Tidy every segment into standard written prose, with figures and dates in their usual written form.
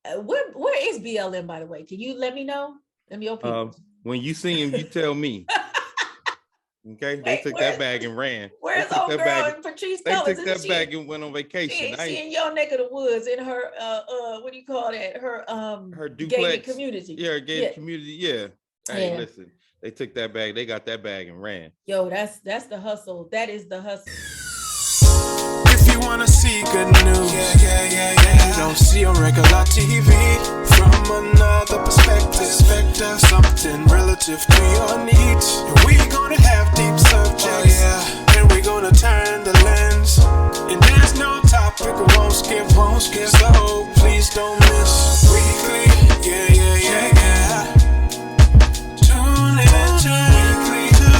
Where is BLM, by the way? Can you let me know? Let me open. When you see him, you tell me. Okay, they took that bag and ran. Where's old girl in Patrice Colors? They took that bag and went on vacation. She in your neck of the woods in her what do you call that? Her duplex gated community. Yeah, gated community. Yeah. Hey, listen, they took that bag. They got that bag and ran. Yo, that's the hustle. That is the hustle. If you wanna see good news, you don't see on regular TV. From another perspective, something relative to your needs. And we gonna have deep subjects, and we gonna turn the lens. And there's no topic we won't skip. So please don't miss weekly, Tune in to weekly to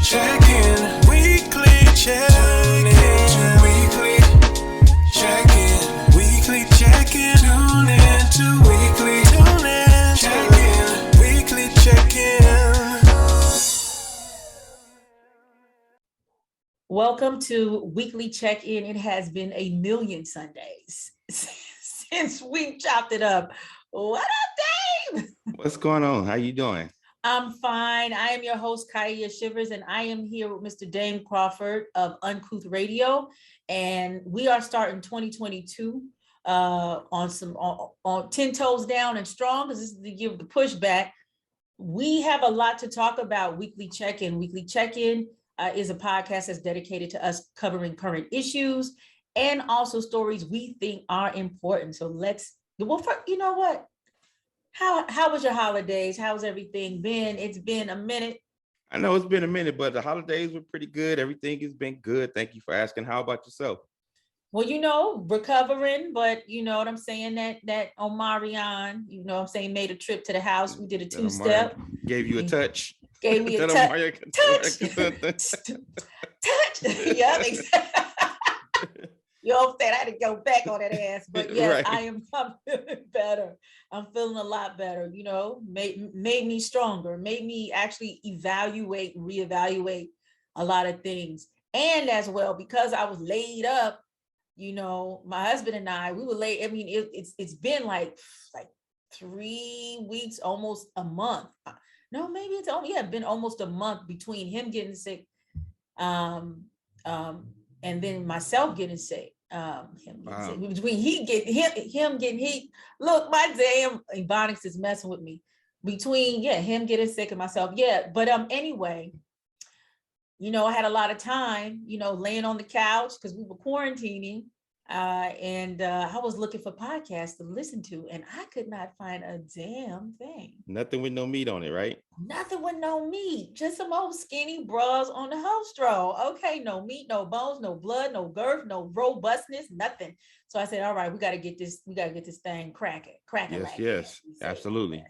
check in. Weekly check in. Weekly check in. Weekly check in. Tune in to weekly. Tune in. Check in. Weekly check in. Welcome to Weekly Check-In. It has been a million Sundays since we chopped it up. What up, Dave? What's going on? How you doing? I'm fine. I am your host, Kaya Shivers, and I am here with Mr. Dame Crawfod of Uncouth Radio. And we are starting 2022 on 10 toes down and strong, because this is the year of the pushback. We have a lot to talk about. Weekly Check-In. Weekly Check-In is a podcast that's dedicated to us covering current issues and also stories we think are important. So you know what? How was your holidays? How's everything been? It's been a minute. I know it's been a minute, but the holidays were pretty good. Everything has been good. Thank you for asking. How about yourself? Well, recovering, but you know what I'm saying, that Omarion, you know what I'm saying, made a trip to the house. We did a two-step. Gave you a touch. Gave me a touch. Yeah, exactly. You know what I'm saying? I had to go back on that ass, but yes, right. I'm feeling better. I'm feeling a lot better, you know, made me stronger, made me actually reevaluate a lot of things. And as well, because I was laid up, you know, my husband and I, we were laid. I mean, it's been like 3 weeks, almost a month. No, maybe it's been almost a month between him getting sick, and then myself getting sick. Between him getting heat. Look, my damn Ebonics is messing with me. Between him getting sick and myself. But anyway, you know, I had a lot of time, you know, laying on the couch because we were quarantining. And I was looking for podcasts to listen to, and I could not find a damn thing. Nothing with no meat on it, right? Nothing with no meat, just some old skinny bras on the host roll. Okay, no meat, no bones, no blood, no girth, no robustness, nothing. So I said, all right, we got to get this thing cracking. Yes, absolutely.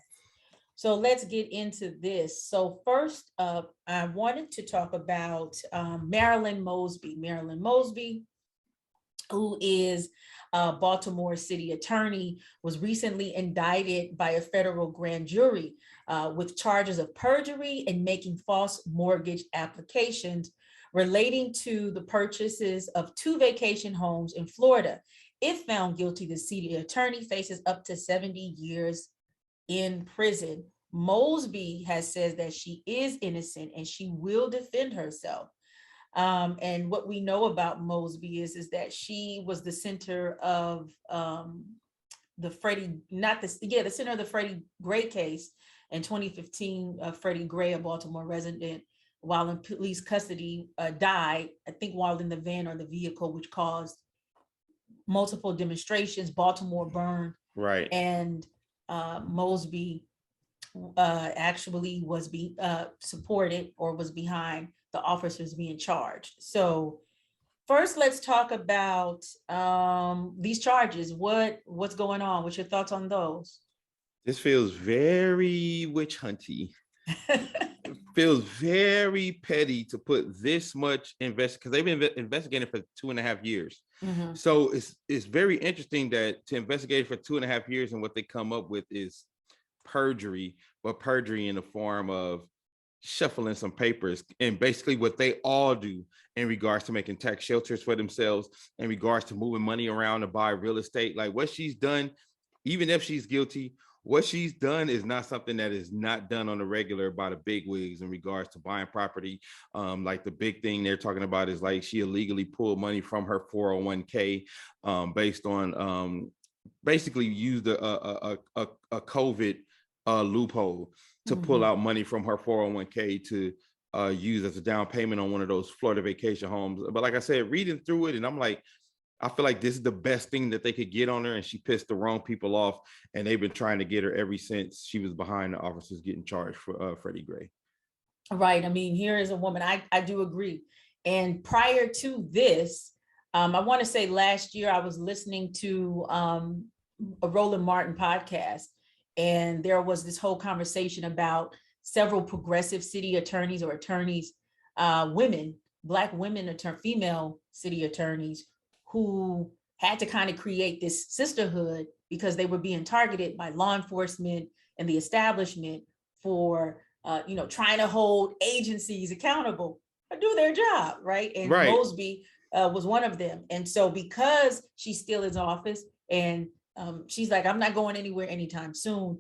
So let's get into this. So first up, I wanted to talk about Marilyn Mosby. Marilyn Mosby, who is a Baltimore city attorney, was recently indicted by a federal grand jury with charges of perjury and making false mortgage applications relating to the purchases of 2 vacation homes in Florida. If found guilty, the city attorney faces up to 70 years in prison. Mosby has said that she is innocent and she will defend herself. And what we know about Mosby is that she was the center of the Freddie Gray case in 2015. Freddie Gray, a Baltimore resident, while in police custody, died, I think, while in the van or the vehicle, which caused multiple demonstrations. Baltimore burned. Right. And Mosby actually was supported or was behind the officers being charged. So first, let's talk about these charges. What's going on? What's your thoughts on those? This feels very witch hunty. Feels very petty to put this much because they've been investigating for 2.5 years. Mm-hmm. So it's very interesting that to investigate for 2.5 years, and what they come up with is perjury, but perjury in the form of shuffling some papers, and basically what they all do in regards to making tax shelters for themselves, in regards to moving money around to buy real estate. Like what she's done even if she's guilty, what she's done is not something that is not done on the regular by the big wigs in regards to buying property. Like the big thing they're talking about is like she illegally pulled money from her 401k based on basically used a COVID loophole to pull out money from her 401k to use as a down payment on one of those Florida vacation homes. But like I said, reading through it, and I'm like, I feel like this is the best thing that they could get on her, and she pissed the wrong people off, and they've been trying to get her ever since she was behind the officers getting charged for Freddie Gray. Right. I mean, here is a woman. I do agree. And prior to this, I want to say last year I was listening to a Roland Martin podcast, and there was this whole conversation about several progressive city attorneys or attorneys, women, Black women, female city attorneys, who had to kind of create this sisterhood because they were being targeted by law enforcement and the establishment for, trying to hold agencies accountable or do their job, right? And Mosby was one of them. And so because she still is in office and she's like, I'm not going anywhere anytime soon,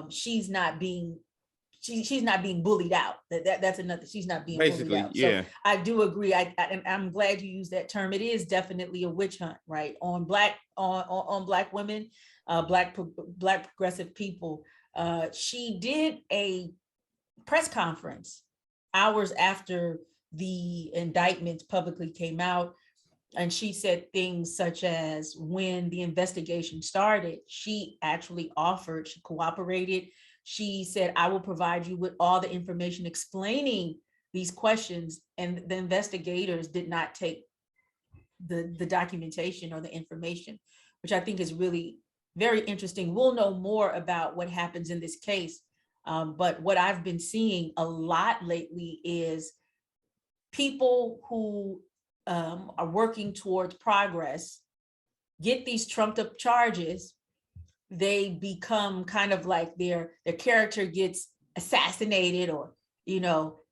she's not being bullied out. That's another. She's not being bullied out. Yeah. So I do agree. I'm glad you used that term. It is definitely a witch hunt, right? On Black women, Black progressive people. She did a press conference hours after the indictments publicly came out, and she said things such as, when the investigation started, she actually offered, she cooperated. She said, I will provide you with all the information explaining these questions. And the investigators did not take the documentation or the information, which I think is really very interesting. We'll know more about what happens in this case. But what I've been seeing a lot lately is people who are working towards progress get these trumped up charges. They become kind of like their character gets assassinated, or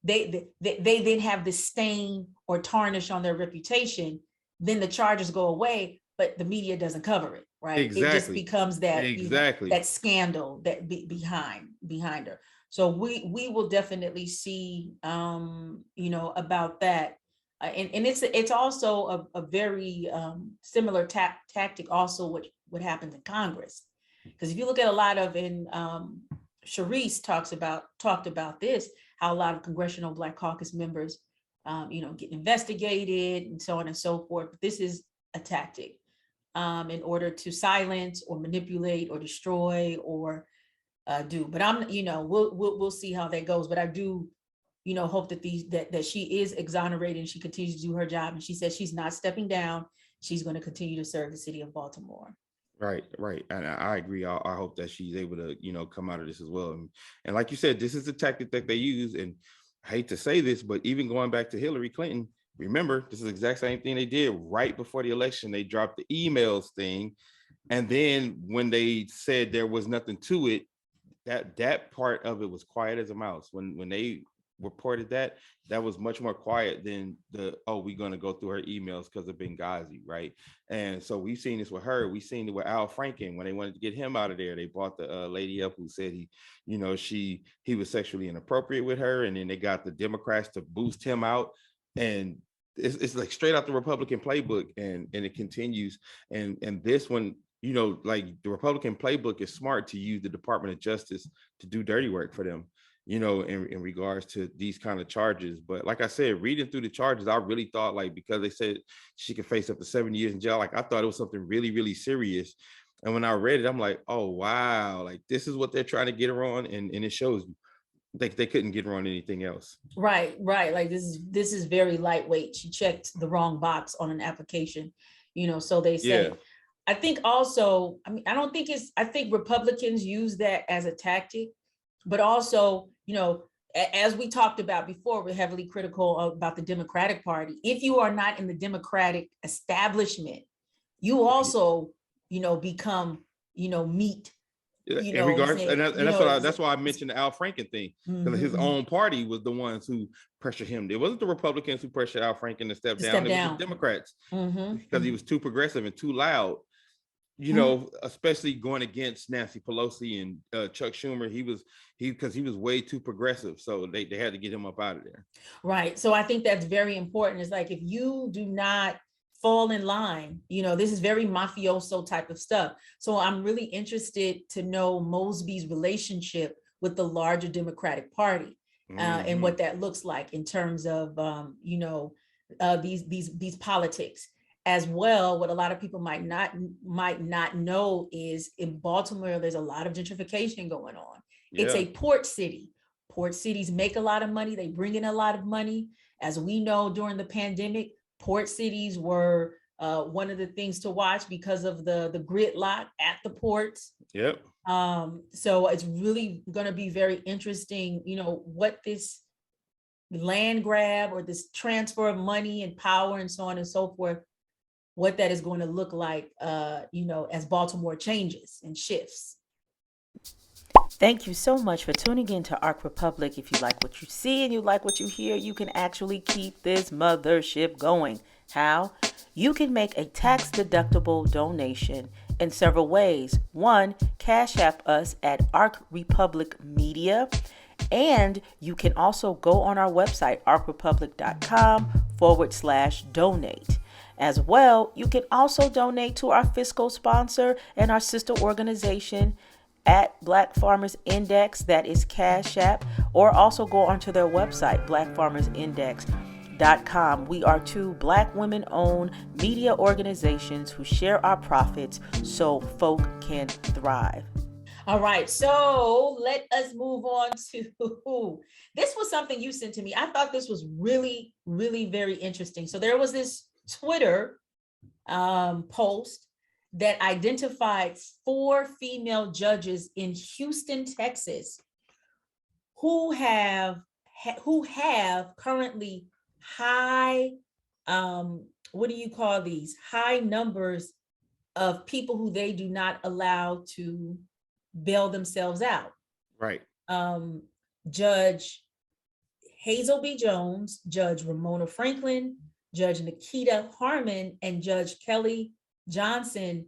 they then have this stain or tarnish on their reputation. Then the charges go away, but the media doesn't cover it, right? Exactly. It just becomes that that scandal that behind her. So we will definitely see about that. And it's also a very similar tactic also what happens in Congress. Because if you look at a lot of, Sharice talked about this, how a lot of congressional Black caucus members, get investigated and so on and so forth. But this is a tactic in order to silence or manipulate or destroy or do. But we'll see how that goes. But I do, hope that she is exonerated and she continues to do her job. And she says she's not stepping down. She's going to continue to serve the city of Baltimore. Right. And I agree. I hope that she's able to, come out of this as well. And like you said, this is the tactic that they use. And I hate to say this, but even going back to Hillary Clinton, remember, this is the exact same thing they did right before the election. They dropped the emails thing. And then when they said there was nothing to it, that part of it was quiet as a mouse. When they reported that was much more quiet than we're going to go through her emails because of Benghazi, right? And so we've seen this with her. We've seen it with Al Franken. When they wanted to get him out of there, they brought the lady up who said he was sexually inappropriate with her, and then they got the Democrats to boost him out. And it's like straight out the Republican playbook, and it continues. And this one, like the Republican playbook is smart to use the Department of Justice to do dirty work for them, in regards to these kind of charges. But like I said, reading through the charges, I really thought, like, because they said she could face up to 7 years in jail, like I thought it was something really, really serious. And when I read it, I'm like, oh, wow, like this is what they're trying to get her on. And it shows they couldn't get her on anything else. Right. Like this is very lightweight. She checked the wrong box on an application, so they say. Yeah. I think also, I think Republicans use that as a tactic, but also, as we talked about before, we're heavily critical about the Democratic Party. If you are not in the Democratic establishment, you also, become, meat. In regards, and that's why I mentioned the Al Franken thing, because his own party was the ones who pressured him. It wasn't the Republicans who pressured Al Franken to step down. It was the Democrats, because he was too progressive and too loud. you know, especially going against Nancy Pelosi and Chuck Schumer, because he was way too progressive. So they had to get him up out of there. Right. So I think that's very important. It's like, if you do not fall in line, you know, this is very mafioso type of stuff. So I'm really interested to know Mosby's relationship with the larger Democratic Party, and what that looks like in terms of, you know, these politics. As well, what a lot of people might not know is, in Baltimore, there's a lot of gentrification going on. Yeah. It's a port city. Port cities make a lot of money. They bring in a lot of money. As we know, during the pandemic, port cities were one of the things to watch because of the gridlock at the ports. Yep. So it's really going to be very interesting, you know, what this land grab or this transfer of money and power and so on and so forth, what that is going to look like, you know, as Baltimore changes and shifts. Thank you so much for tuning in to Arc Republic. If you like what you see and you like what you hear, you can actually keep this mothership going. How? You can make a tax-deductible donation in several ways. One, Cash App us at Arc Republic Media. And you can also go on our website, arcrepublic.com/donate. As well, you can also donate to our fiscal sponsor and our sister organization at Black Farmers Index, that is Cash App, or also go onto their website, blackfarmersindex.com. We are two Black women-owned media organizations who share our profits so folk can thrive. All right, so let us move on to, this was something you sent to me. I thought this was really, really very interesting. So there was this Twitter post that identified 4 female judges in Houston, Texas, who have currently high, what do you call these? High numbers of people who they do not allow to bail themselves out. Right. Judge Hazel B. Jones, Judge Ramona Franklin, Judge Nikita Harmon, and Judge Kelly Johnson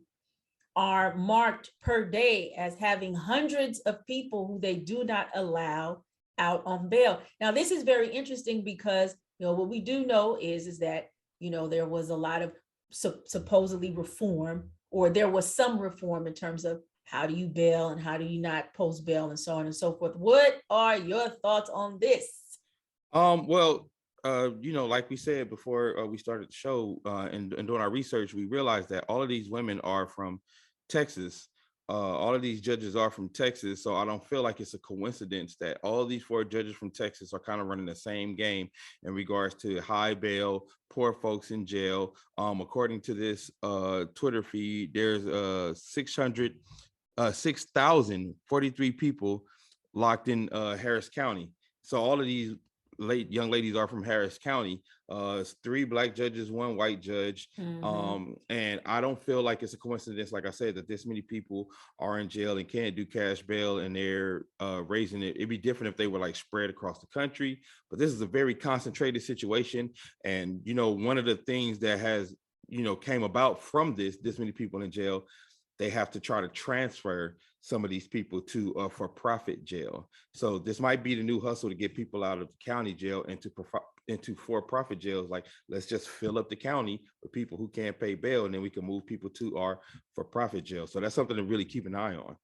are marked per day as having hundreds of people who they do not allow out on bail. Now, this is very interesting because, you know, what we do know is that, you know, there was a lot of supposedly reform, or there was some reform in terms of how do you bail and how do you not post bail and so on and so forth. What are your thoughts on this? Well, you know, like we said before we started the show, and doing our research, we realized that all of these women are from Texas. All of these judges are from Texas. So I don't feel like it's a coincidence that all of these 4 judges from Texas are kind of running the same game in regards to high bail, poor folks in jail. According to this Twitter feed, there's 6,043 people locked in Harris County. So all of these young ladies are from Harris County. 3 Black judges, 1 white judge. And I don't feel like it's a coincidence, like I said, that this many people are in jail and can't do cash bail, and they're raising it. It'd be different if they were like spread across the country, but this is a very concentrated situation. And, you know, one of the things that has, you know, came about from this many people in jail, they have to try to transfer some of these people to a for-profit jail. So this might be the new hustle to get people out of the county jail into for-profit jails. Like, let's just fill up the county with people who can't pay bail, and then we can move people to our for-profit jail. So that's something to really keep an eye on.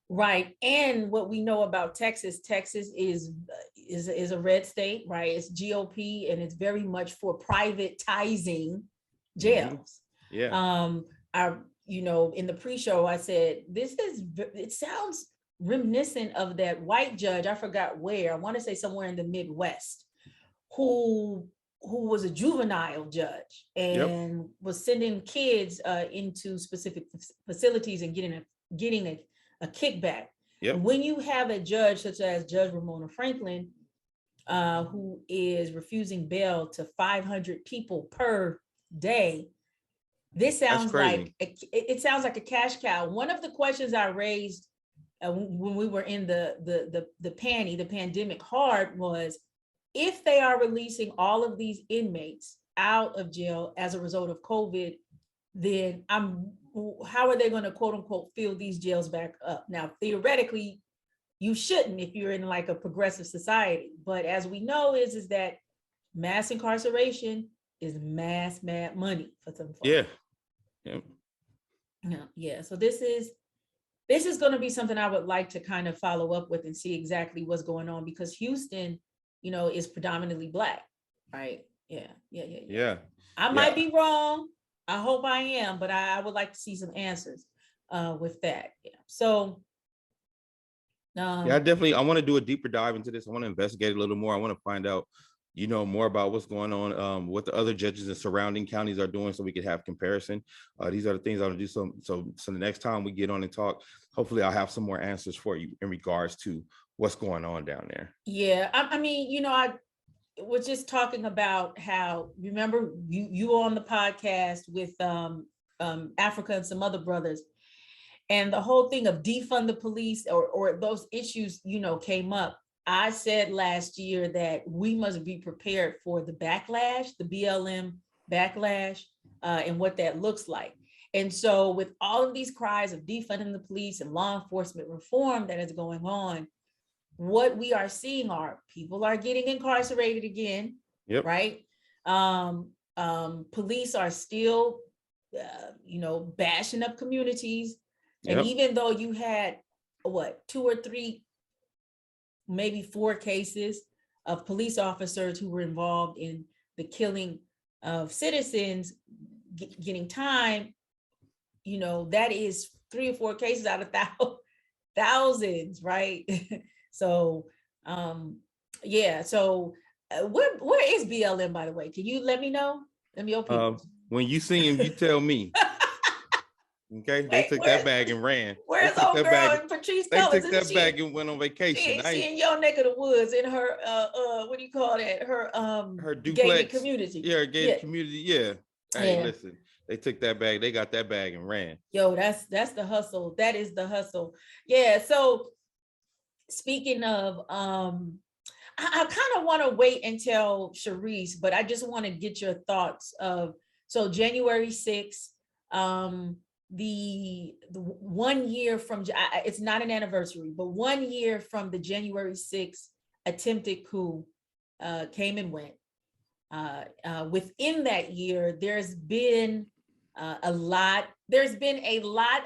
Right. And what we know about Texas is a red state, right? It's GOP, and it's very much for privatizing jails. Yeah. You know, in the pre-show, I said, it sounds reminiscent of that white judge, I forgot where, I want to say somewhere in the Midwest, who was a juvenile judge and was sending kids into specific facilities and getting a kickback. Yep. When you have a judge such as Judge Ramona Franklin, who is refusing bail to 500 people per day, this sounds like it sounds like a cash cow. One of the questions I raised when we were in the pandemic hard was, if they are releasing all of these inmates out of jail as a result of COVID, then I'm how are they going to quote unquote fill these jails back up? Now, theoretically, you shouldn't if you're in like a progressive society. But as we know, is that mass incarceration is mass mad money for some folks. Yeah. Yeah. So this is going to be something I would like to kind of follow up with and see exactly what's going on, because Houston, is predominantly Black, right? Yeah. I might be wrong. I hope I am, but I would like to see some answers with that. Yeah. So. I want to do a deeper dive into this. I want to investigate a little more. I want to find out, more about what's going on, what the other judges in surrounding counties are doing, so we could have comparison. These are the things I want to do. So the next time we get on and talk, hopefully I'll have some more answers for you in regards to what's going on down there. Yeah, I mean, I was just talking about how, remember you were on the podcast with Africa and some other brothers, and the whole thing of defund the police or those issues, came up. I said last year that we must be prepared for the backlash, the BLM backlash, and what that looks like. And so with all of these cries of defunding the police and law enforcement reform that is going on, what we are seeing are people are getting incarcerated again, right? Police are still, bashing up communities. And even though you had, 2 or 3, maybe 4 cases of police officers who were involved in the killing of citizens getting time, that is 3 or 4 cases out of thousands, right? So, So where is BLM, by the way? Can you let me know? Let me open. When you see him, you tell me. Okay, they took that bag and ran. Where's old girl and Patrice Cullors? They took that bag and went on vacation. She in your neck of the woods in her what do you call that? Her duplex gated community. Yeah, her gated community. Yeah. Hey, listen, they took that bag. They got that bag and ran. Yo, that's the hustle. That is the hustle. Yeah. So speaking of, I kind of want to wait until Sharice, but I just want to get your thoughts of, so January 6th, the 1 year from, it's not an anniversary, but 1 year from the January 6th attempted coup came and went. Within that year, there's been a lot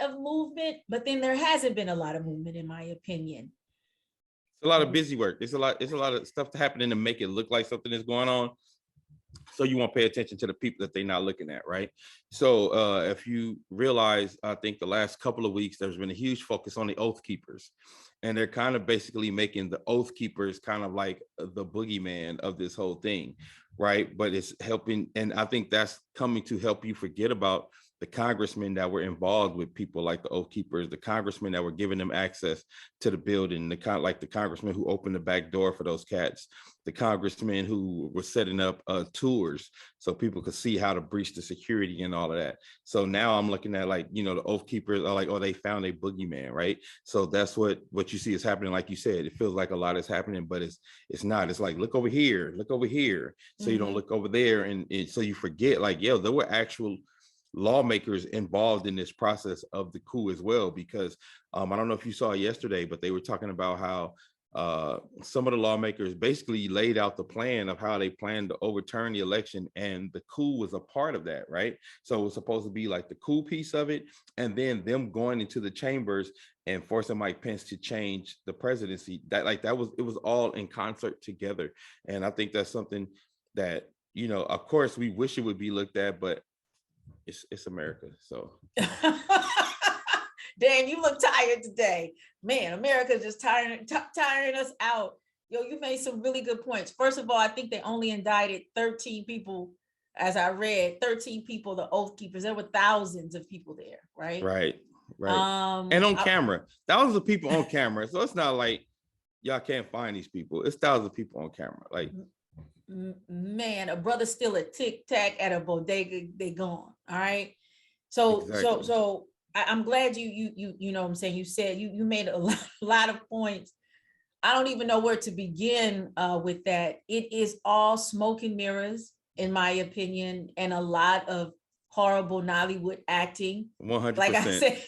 of movement, but then there hasn't been a lot of movement, in my opinion. It's a lot of busy work. It's a lot of stuff happening to make it look like something is going on. So you won't pay attention to the people that they're not looking at, right? So if you realize, I think the last couple of weeks, there's been a huge focus on the Oath Keepers. And they're kind of basically making the Oath Keepers kind of like the boogeyman of this whole thing, right? But it's helping, and I think that's coming to help you forget about the congressmen that were involved with people like the Oath Keepers, the congressmen that were giving them access to the building, the congressman who opened the back door for those cats, the congressmen who were setting up tours so people could see how to breach the security and all of that. So now I'm looking at the Oath Keepers are like, oh, they found a boogeyman, right? So that's what you see is happening. Like you said, it feels like a lot is happening, but it's not. It's like, look over here. So you don't look over there. And so you forget, there were actual lawmakers involved in this process of the coup as well, because I don't know if you saw yesterday, but they were talking about how some of the lawmakers basically laid out the plan of how they plan to overturn the election, and the coup was a part of that, right? So it was supposed to be like the coup piece of it, and then them going into the chambers and forcing Mike Pence to change the presidency. It was all in concert together. And I think that's something that, of course we wish it would be looked at, but it's America, so. Dan, you look tired today. Man, America's just tiring us out. Yo, you made some really good points. First of all, I think they only indicted 13 people, as I read, 13 people, the Oath Keepers. There were thousands of people there, right? Right. And on camera. Thousands of people on camera. So it's not like y'all can't find these people. It's thousands of people on camera. Man, a brother still a tic-tac at a bodega, they gone. All right. So exactly. so I'm glad you know what I'm saying. You said you made a lot of points. I don't even know where to begin with that. It is all smoke and mirrors, in my opinion, and a lot of horrible Nollywood acting. 100%. Like I said,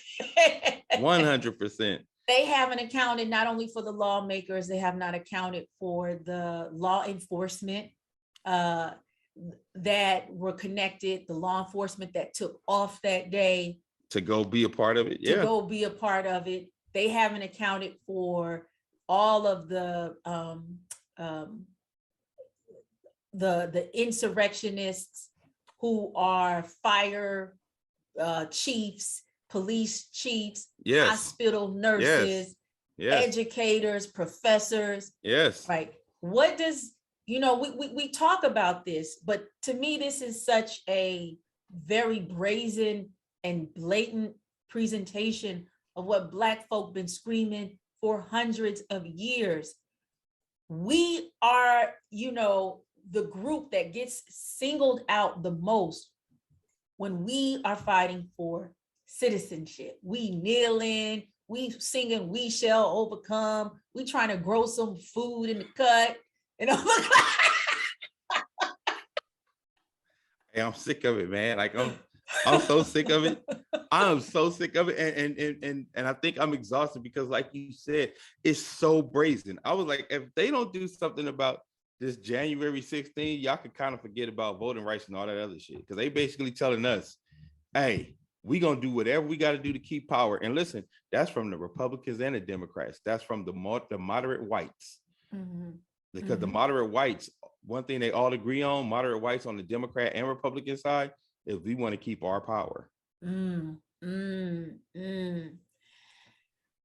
100%. They haven't accounted not only for the lawmakers, they have not accounted for the law enforcement that were connected, the law enforcement that took off that day to go be a part of it. Yeah. To go be a part of it. They haven't accounted for all of the insurrectionists who are fire chiefs, police chiefs, yes. hospital nurses, yes. educators, professors. Yes. Right. What does, we talk about this, but to me, this is such a very brazen and blatant presentation of what Black folk been screaming for hundreds of years. We are, the group that gets singled out the most when we are fighting for citizenship. We kneeling, we singing, we shall overcome. We trying to grow some food in the cut. Hey, I'm sick of it, man. Like I'm so sick of it. I'm so sick of it. And I think I'm exhausted because, like you said, it's so brazen. I was like, if they don't do something about this January 16th, y'all can kind of forget about voting rights and all that other shit. Because they basically telling us, hey, we gonna do whatever we got to do to keep power. And listen, that's from the Republicans and the Democrats. That's from the moderate whites. Mm-hmm. Because the moderate whites, one thing they all agree on, moderate whites on the Democrat and Republican side, is we want to keep our power.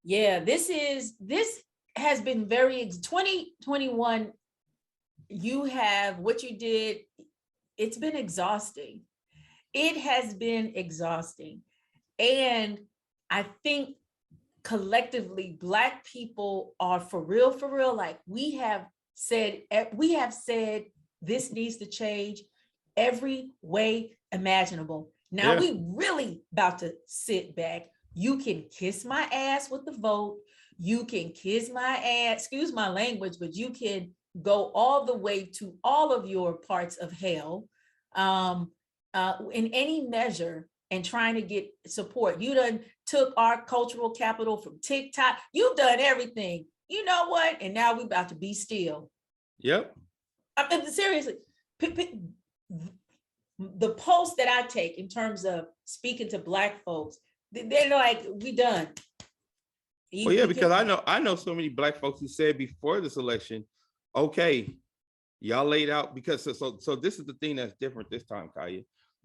Yeah, this has been very 2021. You have what you did. It's been exhausting. It has been exhausting. And I think collectively, Black people are for real, like we have said this needs to change every way imaginable. Now we really about to sit back. You can kiss my ass with the vote. You can kiss my ass, excuse my language, but you can go all the way to all of your parts of hell in any measure and trying to get support. You done took our cultural capital from TikTok. You've done everything. You know what? And now we about to be still. Yep. I mean, seriously, the post that I take in terms of speaking to Black folks, they're like, we done. Because I know so many Black folks who said before this election, okay, y'all laid out, because so this is the thing that's different this time, Kaya.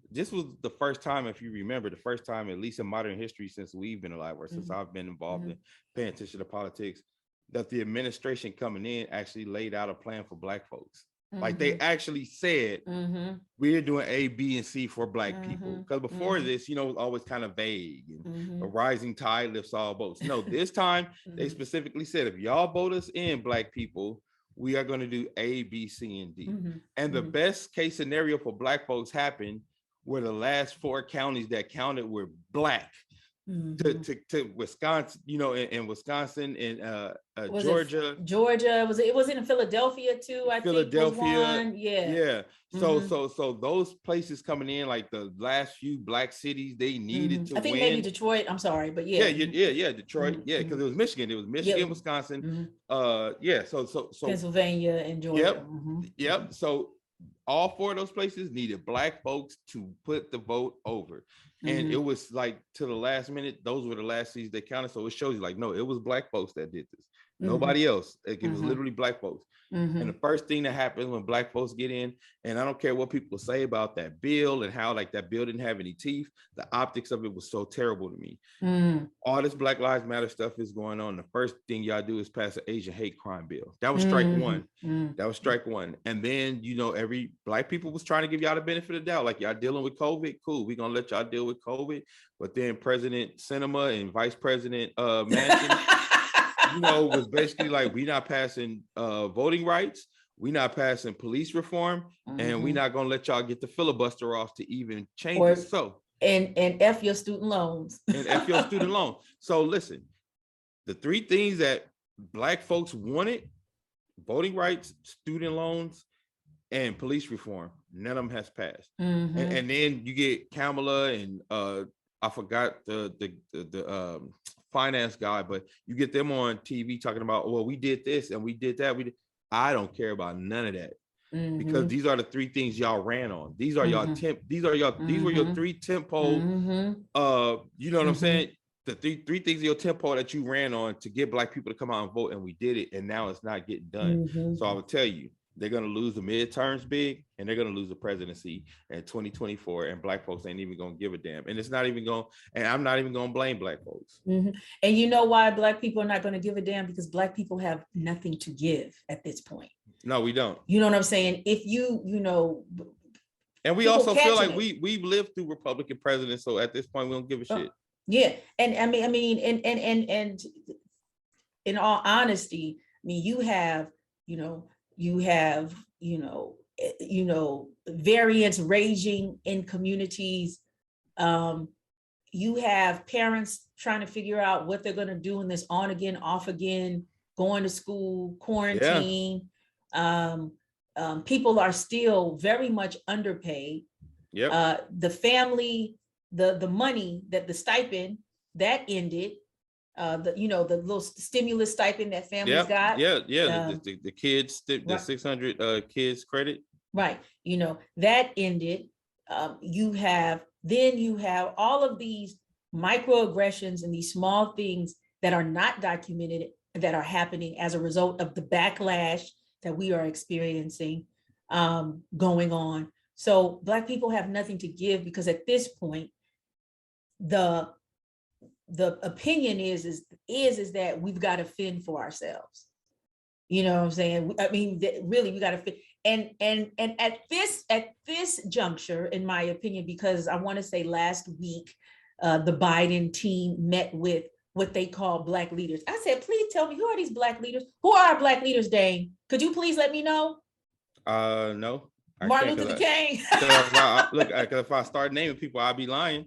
This was the first time, if you remember, the first time, at least in modern history, since we've been alive, or since I've been involved in paying attention to politics, that the administration coming in actually laid out a plan for Black folks. Like they actually said, we're doing A, B, and C for Black people. Because before this, it was always kind of vague. And a rising tide lifts all boats. No, this time they specifically said, if y'all vote us in, Black people, we are going to do A, B, C, and D. And the best case scenario for Black folks happened where the last 4 counties that counted were Black. To Wisconsin, in Wisconsin and Georgia. Georgia it was in Philadelphia too. I think Philadelphia, yeah. So those places coming in, like the last few Black cities, they needed to. I think maybe Detroit. I'm sorry, but Detroit. Because it was Michigan. It was Michigan, Wisconsin. So Pennsylvania and Georgia. Yep. So all 4 of those places needed Black folks to put the vote over. And it was like to the last minute, those were the last seats they counted. So it shows you, like, no, it was Black folks that did this. Nobody else. It was literally Black folks. And the first thing that happens when Black folks get in, and I don't care what people say about that bill and how like that bill didn't have any teeth, the optics of it was so terrible to me. All this Black Lives Matter stuff is going on. The first thing y'all do is pass an Asian hate crime bill. That was strike one. That was strike one. And then, every Black people was trying to give y'all the benefit of the doubt. Like, y'all dealing with COVID? Cool. We're going to let y'all deal with COVID. But then President Sinema and Vice President Manchin, was basically like, we not passing voting rights, we not passing police reform, and we not gonna let y'all get the filibuster off to even change it. So and F your student loans. And F your student loan. So listen, the 3 things that Black folks wanted: voting rights, student loans, and police reform. None of them has passed. And then you get Kamala and I forgot the finance guy, but you get them on TV talking about, well, we did this and we did that. I don't care about none of that. Because these are the three things y'all ran on. These are y'all these were your three tempo you know what I'm saying? The three things of your tempo that you ran on to get Black people to come out and vote, and we did it, and now it's not getting done. So I will tell you, they're gonna lose the midterms big, and they're gonna lose the presidency in 2024, and Black folks ain't even gonna give a damn. And it's not even gonna, and I'm not even gonna blame Black folks. And you know why Black people are not gonna give a damn? Because Black people have nothing to give at this point. No, we don't. You know what I'm saying? If you know, and we also feel like we've lived through Republican presidents, so at this point we don't give a shit. Yeah, and I mean, and in all honesty, I mean, you have variance raging in communities. You have parents trying to figure out what they're going to do in this on again, off again, going to school, quarantine. People are still very much underpaid. The family, the money that the stipend that ended, the little stimulus stipend that families got. The kids, the 600 kids credit. Right. That ended. You have all of these microaggressions and these small things that are not documented that are happening as a result of the backlash that we are experiencing going on. So Black people have nothing to give, because at this point, the opinion is that we've got to fend for ourselves. You know what I'm saying? I mean, really, we got to fend. And at this juncture, in my opinion, because I want to say last week, the Biden team met with what they call Black leaders. I said, please tell me, who are these Black leaders? Who are our Black leaders, Dame? Could you please let me know? No. Martin Luther King. Look, if I start naming people, I'll be lying.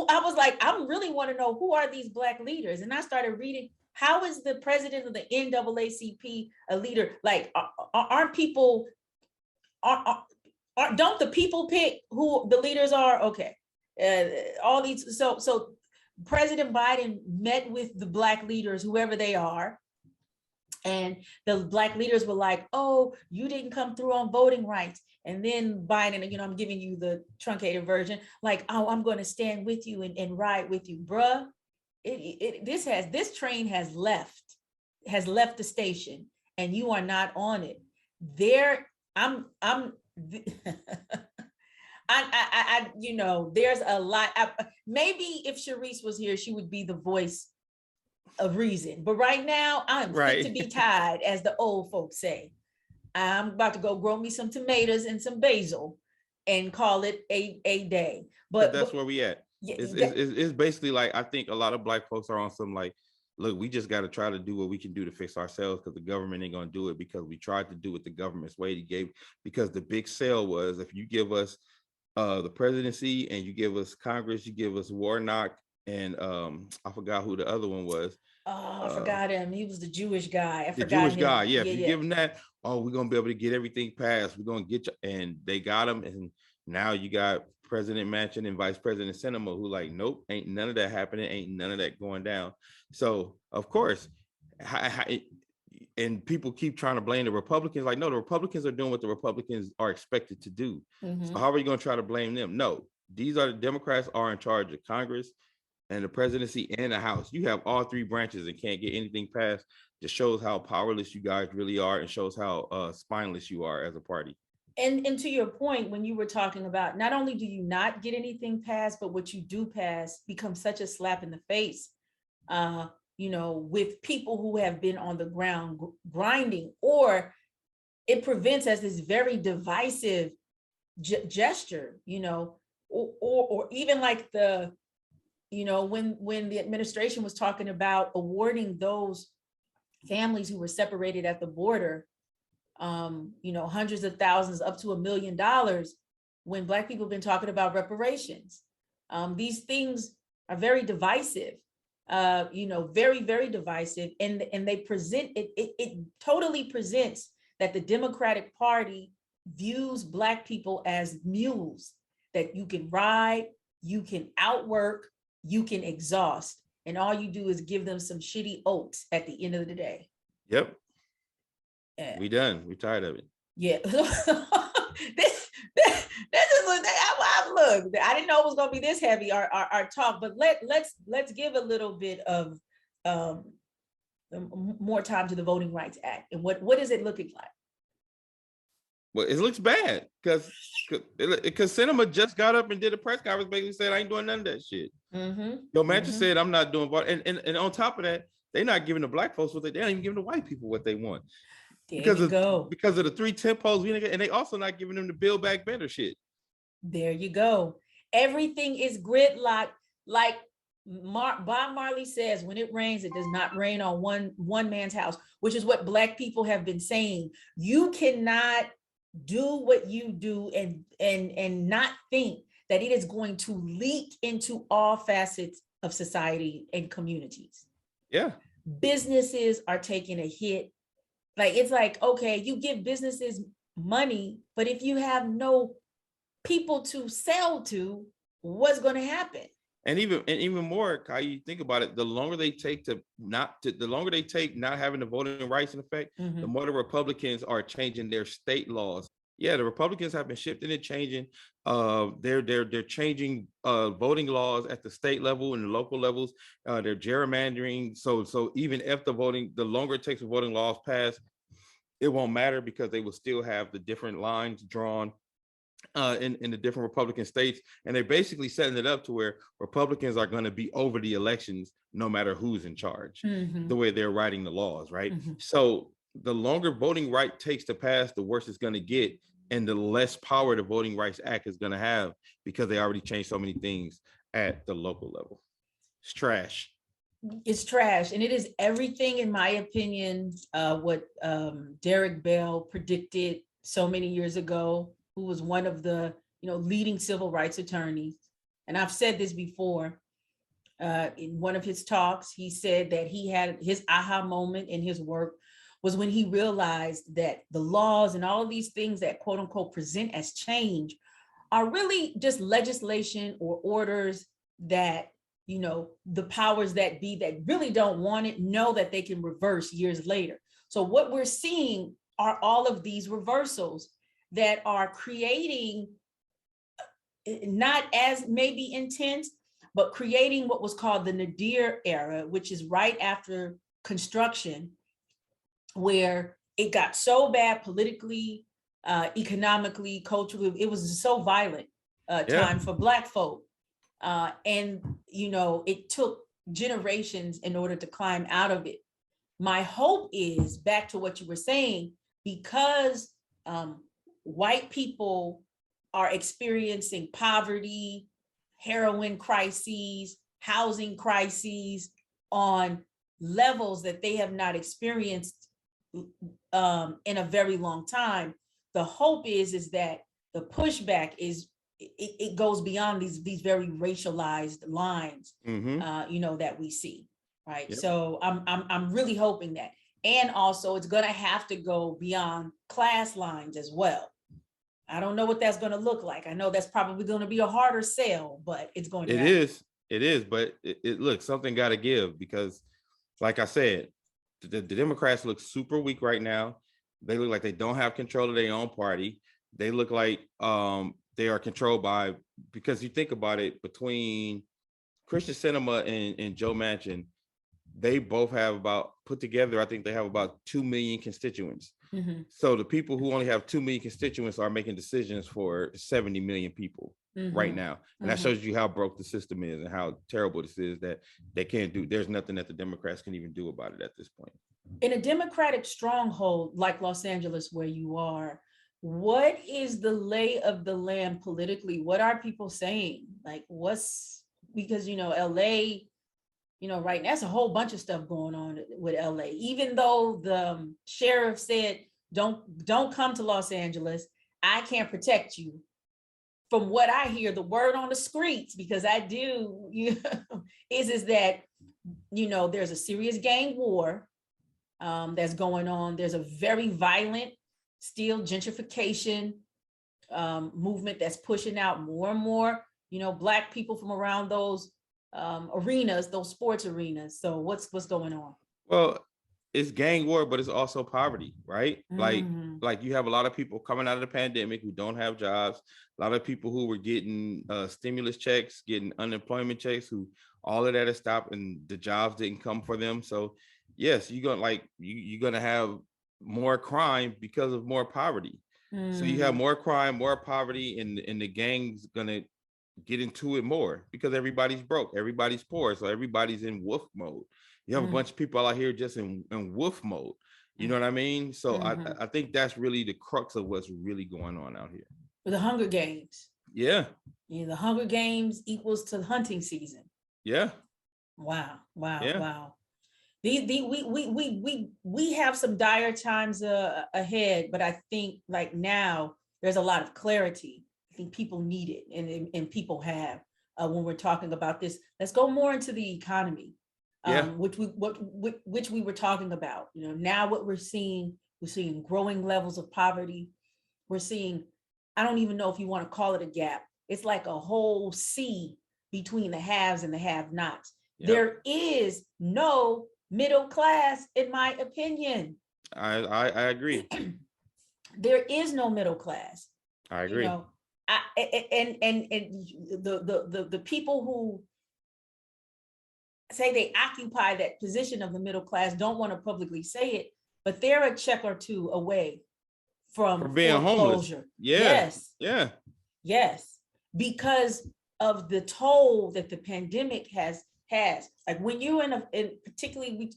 I was like, I really want to know, who are these Black leaders? And I started reading, how is the president of the NAACP a leader? Like, aren't people, don't the people pick who the leaders are? Okay. All these, so President Biden met with the Black leaders, whoever they are, and the Black leaders were like, oh, you didn't come through on voting rights. And then Biden, I'm giving you the truncated version, like, oh, I'm going to stand with you and ride with you, bruh. This train has left the station, and you are not on it. There's a lot. Maybe if Sharice was here, she would be the voice of reason. But right now, I'm fit to be tied, as the old folks say. I'm about to go grow me some tomatoes and some basil and call it a day. But that's where we at. It's basically like, I think a lot of Black folks are on some like, look, we just got to try to do what we can do to fix ourselves, because the government ain't going to do it, because we tried to do it the government's way. Because the big sale was, if you give us the presidency and you give us Congress, you give us Warnock, and I forgot who the other one was. Oh, I forgot him. He was the Jewish guy. If you give him that, we're going to be able to get everything passed. We're going to get you. And they got him. And now you got President Manchin and Vice President Sinema, who like, nope, ain't none of that happening. Ain't none of that going down. So, of course, and people keep trying to blame the Republicans. Like, no, the Republicans are doing what the Republicans are expected to do. So how are you going to try to blame them? No, these are the Democrats are in charge of Congress and the presidency and the House. You have all three branches and can't get anything passed. Just shows how powerless you guys really are, and shows how spineless you are as a party. And to your point, when you were talking about, not only do you not get anything passed, but what you do pass becomes such a slap in the face, with people who have been on the ground grinding, or it prevents as this very divisive gesture, or even like when the administration was talking about awarding those families who were separated at the border, hundreds of thousands up to $1 million, when Black people have been talking about reparations. These things are very divisive, very, very divisive. And they present, it totally presents that the Democratic Party views Black people as mules that you can ride, you can outwork, you can exhaust, and all you do is give them some shitty oats at the end of the day. Yep. We done. We tired of it. Yeah. this is what I look. I didn't know it was going to be this heavy, our talk, but let's give a little bit of more time to the Voting Rights Act and what is it looking like? Well, it looks bad because Sinema just got up and did a press conference, basically said, "I ain't doing none of that shit." Manchin said, "I'm not doing voting," and on top of that, they're not giving the Black folks what they're not even giving the white people what they want. Because of the 3 tempos, and they also not giving them the Build Back Better shit. There you go. Everything is gridlock. Like Bob Marley says, when it rains, it does not rain on one man's house, which is what Black people have been saying. You cannot do what you do and not think that it is going to leak into all facets of society and communities. Yeah. Businesses are taking a hit. Like, it's like, okay, you give businesses money, but if you have no people to sell to, what's going to happen? And even more, how you think about it, the longer they take not having the voting rights in effect, the more the Republicans are changing their state laws. Yeah, the Republicans have been shifting and changing. They're changing voting laws at the state level and the local levels. They're gerrymandering. So even if the longer it takes for voting laws pass, it won't matter because they will still have the different lines drawn in the different Republican states. And they're basically setting it up to where Republicans are going to be over the elections, no matter who's in charge, the way they're writing the laws, right? So the longer voting right takes to pass, the worse it's going to get, and the less power the Voting Rights Act is going to have because they already changed so many things at the local level. It's trash. It's trash, and it is everything, in my opinion, what Derek Bell predicted so many years ago, who was one of the leading civil rights attorneys. And I've said this before. In one of his talks, he said that he had his aha moment in his work was when he realized that the laws and all of these things that quote unquote present as change are really just legislation or orders that, the powers that be that really don't want it know that they can reverse years later. So what we're seeing are all of these reversals that are creating, not as maybe intense, but creating what was called the Nadir era, which is right after construction, where it got so bad politically, economically, culturally. It was so violent time for Black folk. And, it took generations in order to climb out of it. My hope is, back to what you were saying, because white people are experiencing poverty, heroin crises, housing crises on levels that they have not experienced in a very long time. The hope is that the pushback is it goes beyond these very racialized lines, that we see, right? Yep. So I'm really hoping that, and also it's going to have to go beyond class lines as well. I don't know what that's going to look like. I know that's probably going to be a harder sell, but it's going to. It is, but it look, something got to give, because, like I said, the Democrats look super weak right now. They look like they don't have control of their own party. They look like they are controlled by, because you think about it, between Kyrsten Sinema and Joe Manchin, they both have put together, I think they have about 2 million constituents. So the people who only have 2 million constituents are making decisions for 70 million people right now. And that shows you how broke the system is and how terrible this is, that they can't do, there's nothing that the Democrats can even do about it at this point. In a Democratic stronghold like Los Angeles, where you are, what is the lay of the land politically? What are people saying? Like, because, LA, right now, there's a whole bunch of stuff going on with LA. Even though the sheriff said, don't come to Los Angeles, I can't protect you. From what I hear, the word on the streets, because I do, is that, there's a serious gang war that's going on. There's a very violent still gentrification movement that's pushing out more and more, Black people from around those arenas, those sports arenas. So what's going on? Well, it's gang war, but it's also poverty, right? Like you have a lot of people coming out of the pandemic who don't have jobs. A lot of people who were getting stimulus checks, getting unemployment checks, who all of that has stopped and the jobs didn't come for them. So yes, you're gonna have more crime because of more poverty. So you have more crime, more poverty, and the gang's gonna get into it more because everybody's broke, everybody's poor, so everybody's in wolf mode. You have a bunch of people out here just in wolf mode. You know what I mean? So I think that's really the crux of what's really going on out here. The Hunger Games. Yeah. The Hunger Games equals to hunting season. Yeah. Wow. Yeah. Wow. We have some dire times ahead, but I think like now there's a lot of clarity. I think people need it, and people have when we're talking about this. Let's go more into the economy. Which we were talking about. Now what we're seeing growing levels of poverty. We're seeing, I don't even know if you want to call it a gap. It's like a whole sea between the haves and the have-nots. Yep. There is no middle class, in my opinion. I agree. There is no middle class. I agree. And the people who say they occupy that position of the middle class don't want to publicly say it, but they're a check or two away from being homeless. Yeah. Yes. Because of the toll that the pandemic has. Like when you're particularly,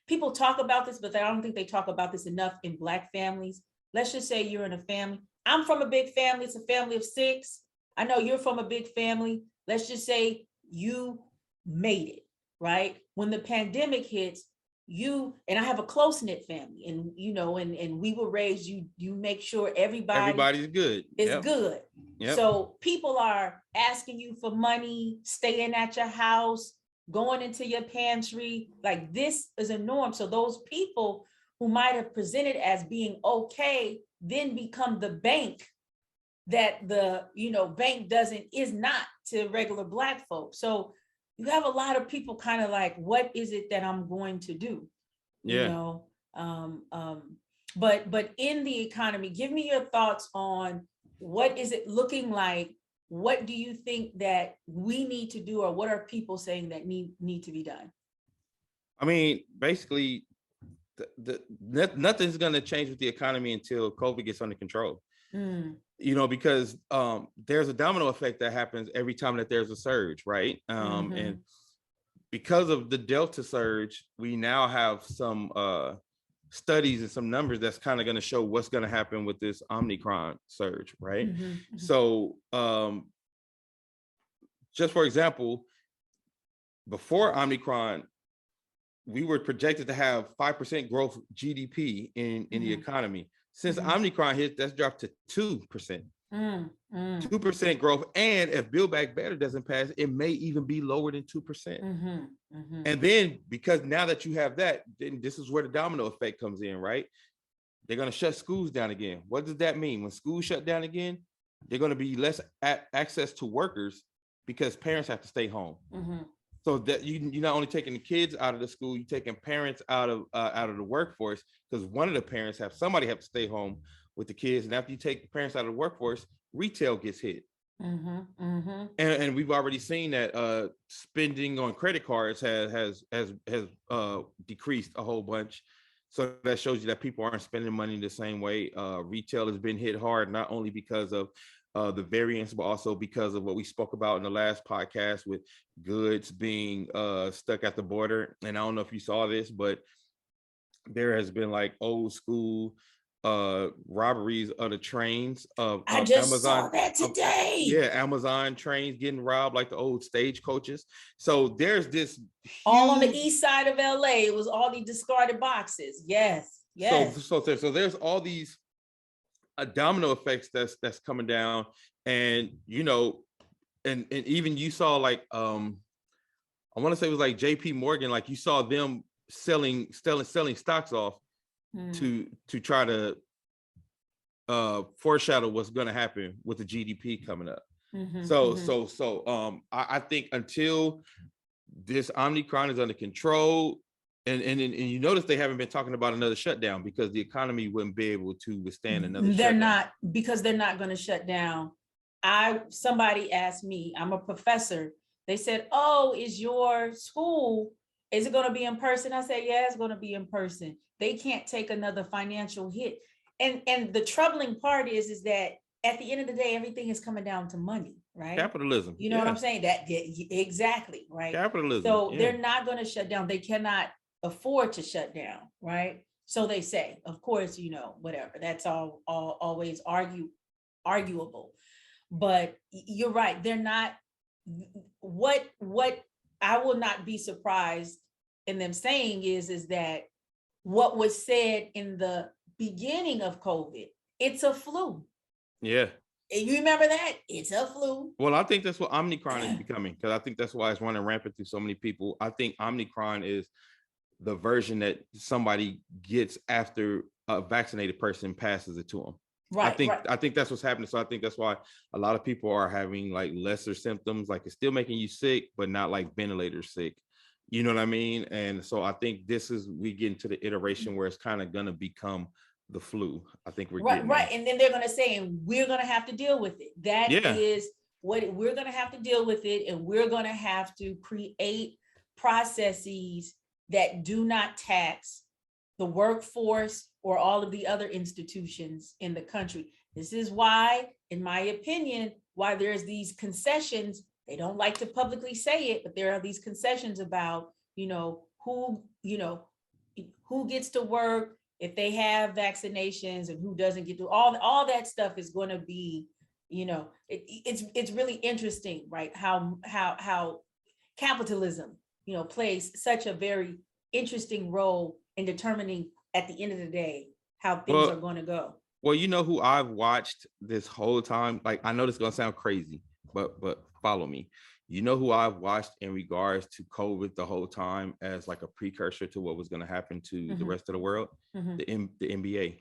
people talk about this, but I don't think they talk about this enough in Black families. Let's just say you're in a family. I'm from a big family. It's a family of 6. I know you're from a big family. Let's just say you made it. Right? When the pandemic hits, you and I have a close-knit family, and and we were raised, you make sure everybody's good. It's good. Yep. So people are asking you for money, staying at your house, going into your pantry. Like this is a norm. So those people who might have presented as being okay then become the bank that the bank is not to regular Black folks. So you have a lot of people kind of like, what is it that I'm going to do? Yeah. But in the economy, give me your thoughts on what is it looking like? What do you think that we need to do, or what are people saying that need to be done? I mean, basically, nothing's going to change with the economy until COVID gets under control. Because there's a domino effect that happens every time that there's a surge, right? And because of the Delta surge, we now have some studies and some numbers that's kind of going to show what's going to happen with this Omicron surge, right? So just for example, before Omicron, we were projected to have 5% growth GDP in the economy. Since Omicron hit, that's dropped to 2%. 2% growth. And if Build Back Better doesn't pass, it may even be lower than 2%. And then because now that you have that, then this is where the domino effect comes in, right? They're going to shut schools down again. What does that mean? When schools shut down again, they're going to be less access to workers because parents have to stay home. So that you're not only taking the kids out of the school, you're taking parents out of the workforce, because one of the parents somebody have to stay home with the kids. And after you take the parents out of the workforce, retail gets hit. And we've already seen that spending on credit cards has decreased a whole bunch. So that shows you that people aren't spending money the same way. Retail has been hit hard, not only because of the variants, but also because of what we spoke about in the last podcast with goods being stuck at the border. And I don't know if you saw this, but there has been like old school robberies of the trains of I just Amazon, saw that today. Amazon trains getting robbed like the old stagecoaches. So there's this all on the east side of LA. It was all these discarded boxes. Yes. So there's all these domino effects that's coming down, and and even you saw like I want to say it was like JP Morgan, like you saw them selling stocks off to try to foreshadow what's going to happen with the GDP coming up. I think until this Omicron is under control, and you notice they haven't been talking about another shutdown because the economy wouldn't be able to withstand another shutdown. They're not going to shut down. Somebody asked me, I'm a professor. They said, oh, is your school, is it going to be in person? I said, yeah, it's going to be in person. They can't take another financial hit. And the troubling part is that at the end of the day, everything is coming down to money, right? Capitalism. You know what I'm saying? Exactly, right? Capitalism. So they're not going to shut down. They cannot afford to shut down, right? So they say, of course, whatever. That's always arguable. But you're right. They're not. What I will not be surprised in them saying is that what was said in the beginning of COVID, it's a flu. Yeah. And you remember that? It's a flu. Well, I think that's what Omicron is becoming, because I think that's why it's running rampant through so many people. I think Omicron is the version that somebody gets after a vaccinated person passes it to them. Right. I think that's what's happening. So I think that's why a lot of people are having like lesser symptoms, like it's still making you sick, but not like ventilator sick. You know what I mean? And so I think we get into the iteration where it's kind of gonna become the flu. I think we're right. And then they're gonna say, and we're gonna have to deal with it. That is what we're gonna have to deal with it, and we're gonna have to create processes that do not tax the workforce or all of the other institutions in the country. This is why, in my opinion, why there's these concessions. They don't like to publicly say it, but there are these concessions about, who gets to work if they have vaccinations and who doesn't get to. All that stuff is going to be, it's really interesting, right? How capitalism, plays such a very interesting role in determining at the end of the day how things are going to go. Well, you know who I've watched this whole time? Like, I know this is going to sound crazy, but follow me. You know who I've watched in regards to COVID the whole time as like a precursor to what was going to happen to the rest of the world? The NBA.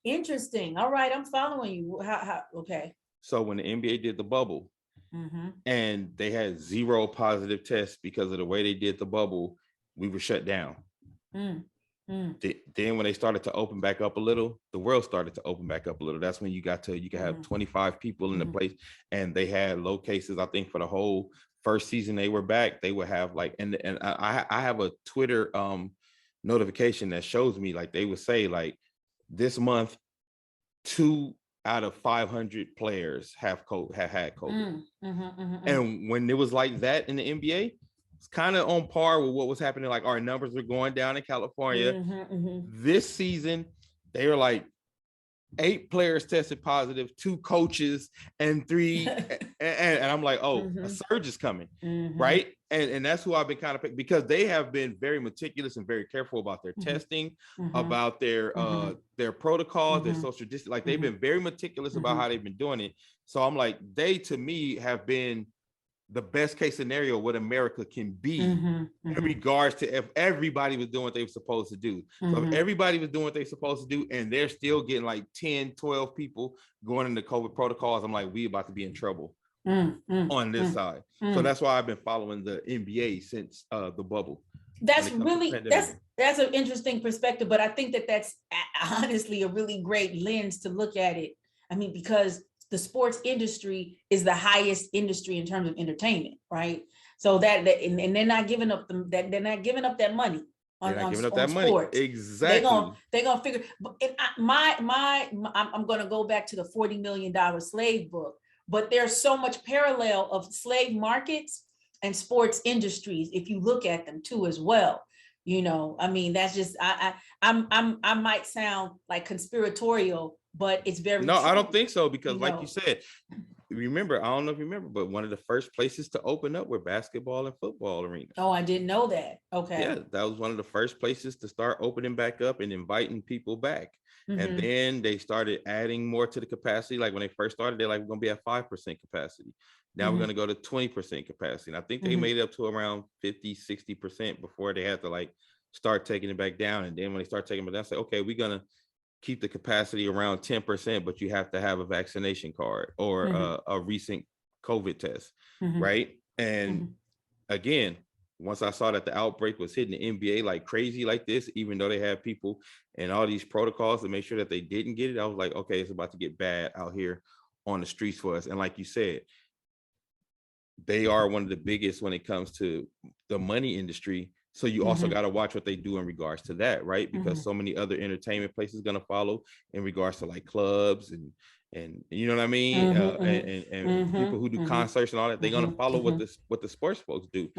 Interesting. All right, I'm following you. How okay. So when the NBA did the bubble, and they had 0 positive tests because of the way they did the bubble, we were shut down. Then when they started to open back up a little, the world started to open back up a little. That's when you could have 25 people in the place, and they had low cases. I think for the whole first season they were back, they would have like, and I have a Twitter notification that shows me, like, they would say like this month 2 out of 500 players have had COVID. And when it was like that in the NBA, it's kind of on par with what was happening. Like, our numbers were going down in California. This season, they were like 8 players tested positive, 2 coaches, and 3. and I'm like, oh, a surge is coming, right? And that's who I've been kind of, because they have been very meticulous and very careful about their testing, about their protocols, their social distance. Like, they've been very meticulous about how they've been doing it. So I'm like, they, to me, have been the best case scenario what America can be in regards to if everybody was doing what they were supposed to do. So if everybody was doing what they're supposed to do and they're still getting like 10, 12 people going into COVID protocols, I'm like, we about to be in trouble on this side. So that's why I've been following the NBA since the bubble. That's really, that's an interesting perspective, but I think that's honestly a really great lens to look at it. I mean, because the sports industry is the highest industry in terms of entertainment, right? So and they're not giving up that money on sports. Exactly. They're gonna figure. I'm gonna go back to the $40 million slave book, but there's so much parallel of slave markets and sports industries if you look at them too as well. I mean, that's just I might sound like conspiratorial, but it's very no, true. I don't think so, because like you said, remember, I don't know if you remember, but one of the first places to open up were basketball and football arenas. Oh, I didn't know that. Okay. Yeah, that was one of the first places to start opening back up and inviting people back. And then they started adding more to the capacity. Like when they first started, they're like, we're gonna be at 5% capacity. Now we're gonna go to 20% capacity. And I think they made it up to around 50-60% before they had to like start taking it back down. And then when they start taking it down, say, okay, we're gonna keep the capacity around 10%, but you have to have a vaccination card or a recent COVID test, right? And again, once I saw that the outbreak was hitting the NBA like crazy like this, even though they had people and all these protocols to make sure that they didn't get it, I was like, okay, it's about to get bad out here on the streets for us. And like you said, they are one of the biggest when it comes to the money industry. So you also got to watch what they do in regards to that, right? Because so many other entertainment places going to follow in regards to like clubs and you know what I mean? And people who do concerts and all that, they're going to follow what the sports folks do.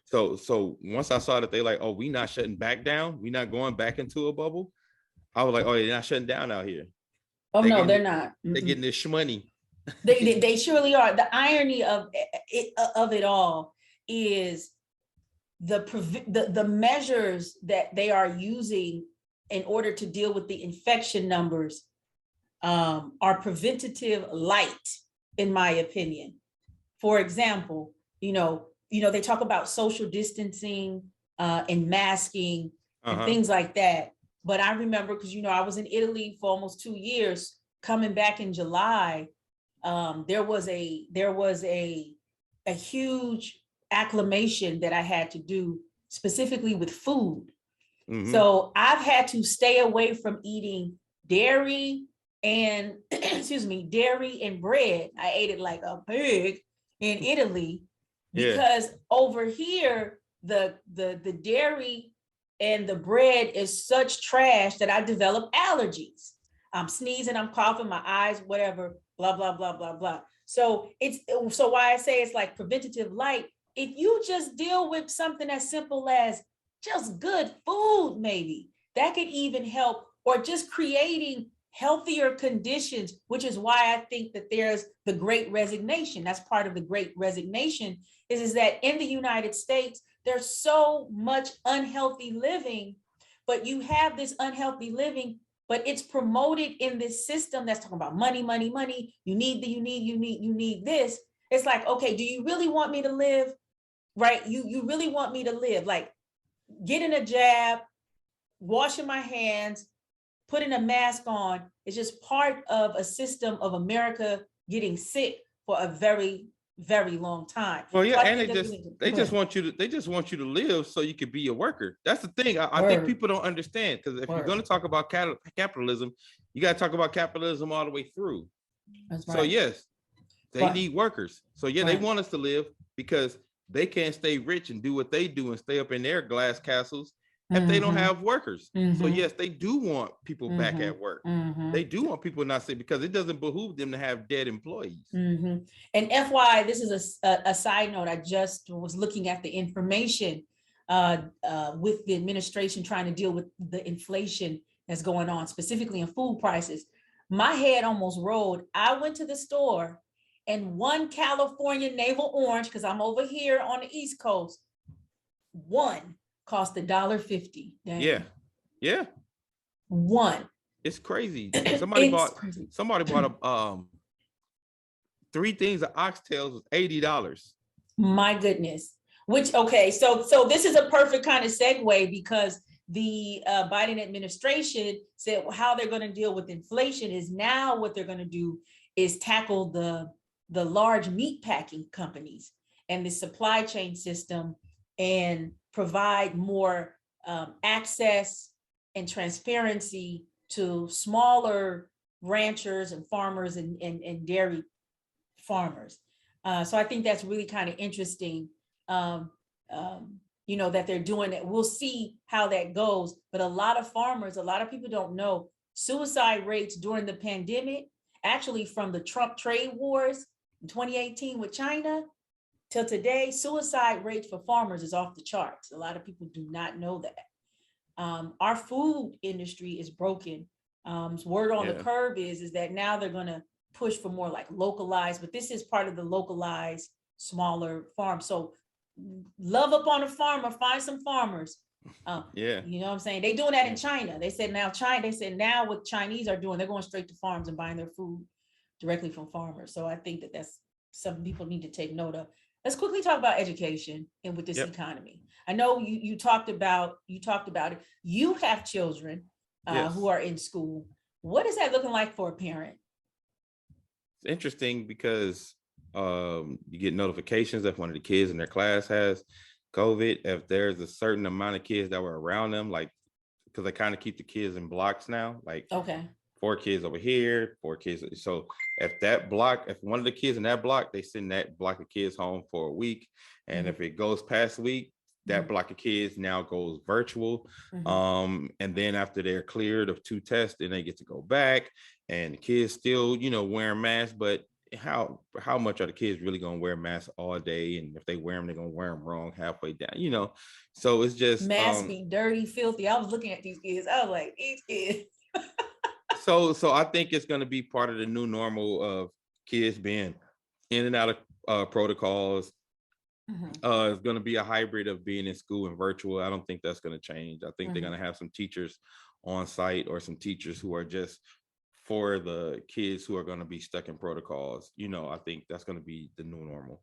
So once I saw that they like, oh, we not shutting back down, we not going back into a bubble, I was like, oh, they're not shutting down out here. Oh, no, they're not. They're getting this shmoney. They surely are. The irony of it all is the measures that they are using in order to deal with the infection numbers are preventative light, in my opinion. For example, they talk about social distancing and masking and things like that. But I remember, because I was in Italy for almost 2 years. Coming back in July, there was a huge acclimation that I had to do specifically with food. So I've had to stay away from eating dairy and dairy and bread. I ate it like a pig in Italy because over here the dairy and the bread is such trash that I develop allergies. I'm sneezing, I'm coughing, my eyes, whatever, blah, blah, blah, blah, blah. So why I say it's like preventative light. If you just deal with something as simple as just good food, maybe that could even help, or just creating healthier conditions, which is why I think that there's the Great Resignation. That's part of the Great Resignation is that in the United States, there's so much unhealthy living, but you have this unhealthy living, but it's promoted in this system that's talking about money, money, money. You need this. It's like, okay, do you really want me to live? Right? You really want me to live? Like getting a jab, washing my hands, putting a mask on is just part of a system of America getting sick for a very, very long time. Well, yeah, and they just want you to live so you can be a worker. That's the thing. I think people don't understand, because if you're going to talk about capitalism, you got to talk about capitalism all the way through. That's right. So yes, they need workers. So yeah, they want us to live because they can't stay rich and do what they do and stay up in their glass castles if they don't have workers. So yes, they do want people back at work. They do want people not sick because it doesn't behoove them to have dead employees. And FYI, this is a side note. I just was looking at the information with the administration trying to deal with the inflation that's going on, specifically in food prices. My head almost rolled. I went to the store and one California navel orange, because I'm over here on the East Coast, one cost $1.50. Yeah. One. It's crazy. Somebody bought 3 things of oxtails was $80. My goodness. So this is a perfect kind of segue, because the Biden administration said how they're going to deal with inflation is now what they're going to do is tackle the large meat packing companies and the supply chain system and provide more access and transparency to smaller ranchers and farmers and dairy farmers. So I think that's really kind of interesting, that they're doing it. We'll see how that goes. But a lot of people don't know suicide rates during the pandemic, actually from the Trump trade wars in 2018 with China till today, suicide rates for farmers is off the charts. A lot of people do not know that. Our food industry is broken. Word on the curve is that now they're going to push for more like localized, but this is part of the localized smaller farm. So love up on a farmer, find some farmers. You know what I'm saying? They're doing that in China. They said now what Chinese are doing, they're going straight to farms and buying their food directly from farmers. So I think that's something people need to take note of. Let's quickly talk about education and with this economy. I know you talked about it. You have children. who are in school. What is that looking like for a parent? It's interesting because you get notifications if one of the kids in their class has COVID. If there's a certain amount of kids that were around them, like, because they kind of keep the kids in blocks now, like 4 kids over here, 4 kids. So if one of the kids in that block, they send that block of kids home for a week. And if it goes past a week, that block of kids now goes virtual. And then after they're cleared of 2 tests, then they get to go back, and the kids still, wearing masks. But how much are the kids really going to wear masks all day? And if they wear them, they're going to wear them wrong halfway down, so it's just masks be dirty, filthy. I was looking at these kids. I was like, these kids. So I think it's going to be part of the new normal of kids being in and out of protocols. It's going to be a hybrid of being in school and virtual. I don't think that's going to change. I think they're going to have some teachers on site, or some teachers who are just for the kids who are going to be stuck in protocols. I think that's going to be the new normal.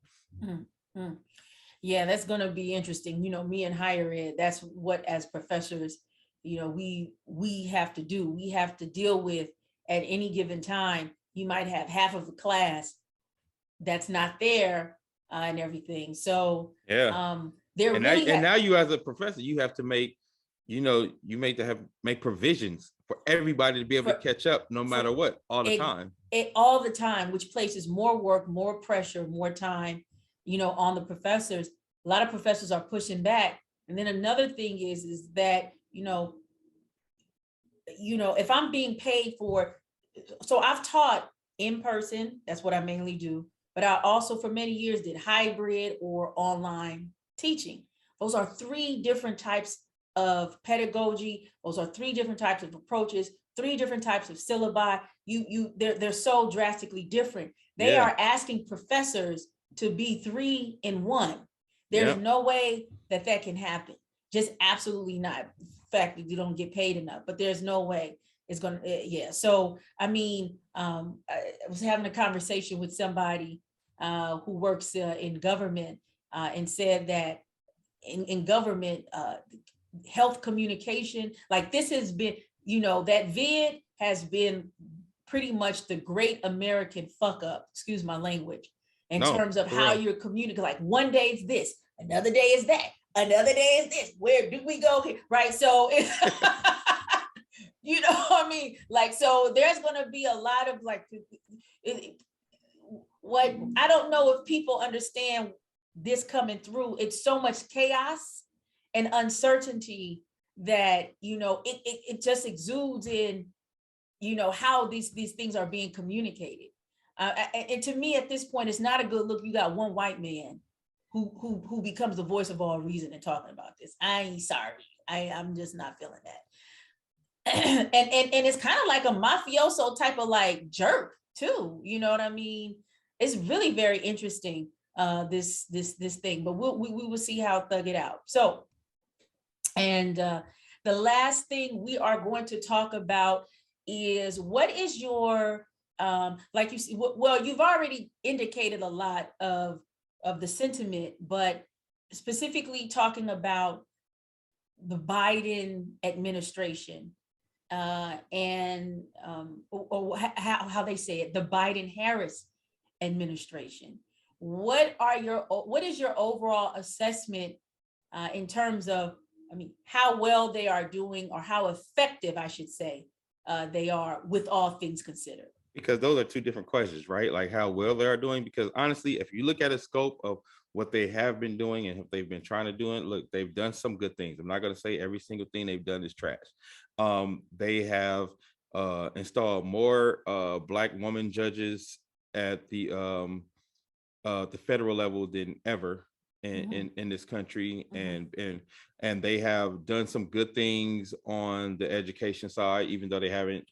Yeah, that's going to be interesting. Me in higher ed, that's what, as professors, we have to do. We have to deal with, at any given time, you might have half of the class that's not there and everything. So and now you, as a professor, you have to make, make provisions for everybody to be able to catch up no matter what, all the time, which places more work, more pressure, more time, on the professors. A lot of professors are pushing back. And then another thing is that, if I'm being paid for, so I've taught in person, that's what I mainly do, but I also for many years did hybrid or online teaching. Those are 3 different types of pedagogy. Those are 3 different types of approaches, 3 different types of syllabi. They're so drastically different. They are asking professors to be 3 in 1. There's no way that can happen. Just absolutely not. In fact, you don't get paid enough, but there's no way it's going to, So, I was having a conversation with somebody who works in government and said that in government, health communication, like this has been, that vid has been pretty much the great American fuck up, excuse my language, in terms of how you're communicating. Like one day it's this, another day is that, another day is this. Where do we go here? Right. So, like, so there's going to be a lot of what I don't know if people understand this coming through. It's so much chaos and uncertainty that, it just exudes in, how these things are being communicated. And to me, at this point, it's not a good look. You got one white man who becomes the voice of all reason and talking about this. I ain't sorry. I'm just not feeling that. and it's kind of like a mafioso type of like jerk too. You know what I mean? It's really very interesting, this thing, but we will see how it thug it out. So, and the last thing we are going to talk about is, what is your, like you see, well, you've already indicated a lot of the sentiment, but specifically talking about the Biden administration and or how they say it, the Biden-Harris administration. What is your overall assessment in terms of, how well they are doing, or how effective, I should say, they are, with all things considered? Because those are 2 different questions, right? Like how well they are doing. Because honestly, if you look at a scope of what they have been doing and if they've been trying to do it, look, they've done some good things. I'm not going to say every single thing they've done is trash. They have installed more Black woman judges at the federal level than ever in this country, and they have done some good things on the education side, even though they haven't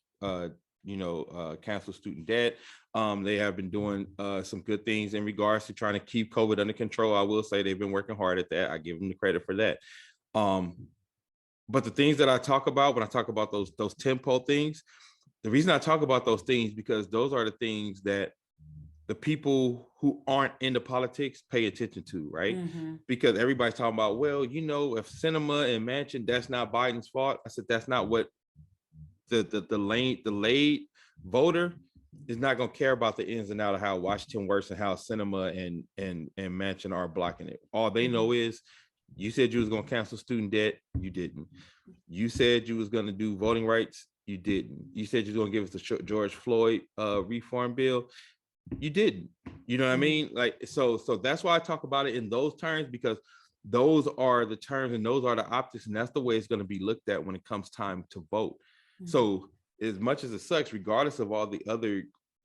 canceled student debt. They have been doing some good things in regards to trying to keep COVID under control. I will say they've been working hard at that. I give them the credit for that. But the things that I talk about when I talk about those tempo things, the reason I talk about those things, because those are the things that the people who aren't into politics pay attention to, right? Because everybody's talking about, well, if Sinema and Manchin, that's not Biden's fault. I said, that's not what the late voter is not going to care about the ins and out of how Washington works and how Sinema and Manchin are blocking it. All they know is you said you was going to cancel student debt. You didn't. You said you was going to do voting rights. You didn't. You said you was going to give us the George Floyd reform bill. You didn't. You know what I mean? Like, so that's why I talk about it in those terms, because those are the terms and those are the optics, and that's the way it's going to be looked at when it comes time to vote. So as much as it sucks, regardless of all the other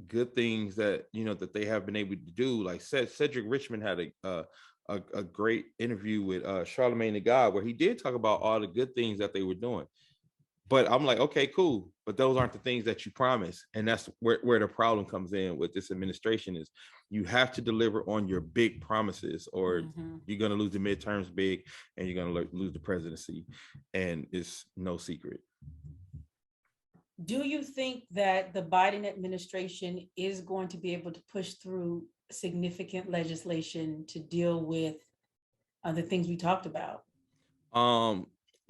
good things that, you know, that they have been able to do, like Cedric Richmond had a great interview with Charlemagne the God, where he did talk about all the good things that they were doing. But I'm like, okay, cool. But those aren't the things that you promise. And that's where the problem comes in with this administration is you have to deliver on your big promises, or you're going to lose the midterms big and you're going to lose the presidency. And it's no secret. Do you think that the Biden administration is going to be able to push through significant legislation to deal with the things we talked about?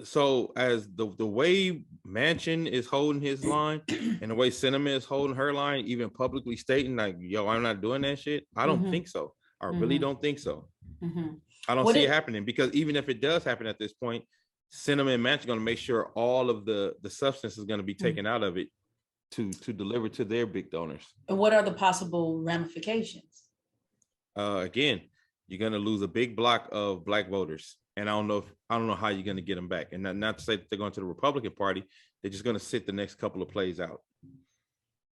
So as the way Manchin is holding his line and the way Sinema is holding her line, even publicly stating like, yo, I'm not doing that shit. I don't think so. I really don't think so. I don't see it happening, because even if it does happen at this point, Sinema and Manchin are going to make sure all of the substance is going to be taken out of it to deliver to their big donors. And what are the possible ramifications? Again, you're going to lose a big block of Black voters. And I don't know how you're going to get them back. And not to say that they're going to the Republican Party. They're just going to sit the next couple of plays out.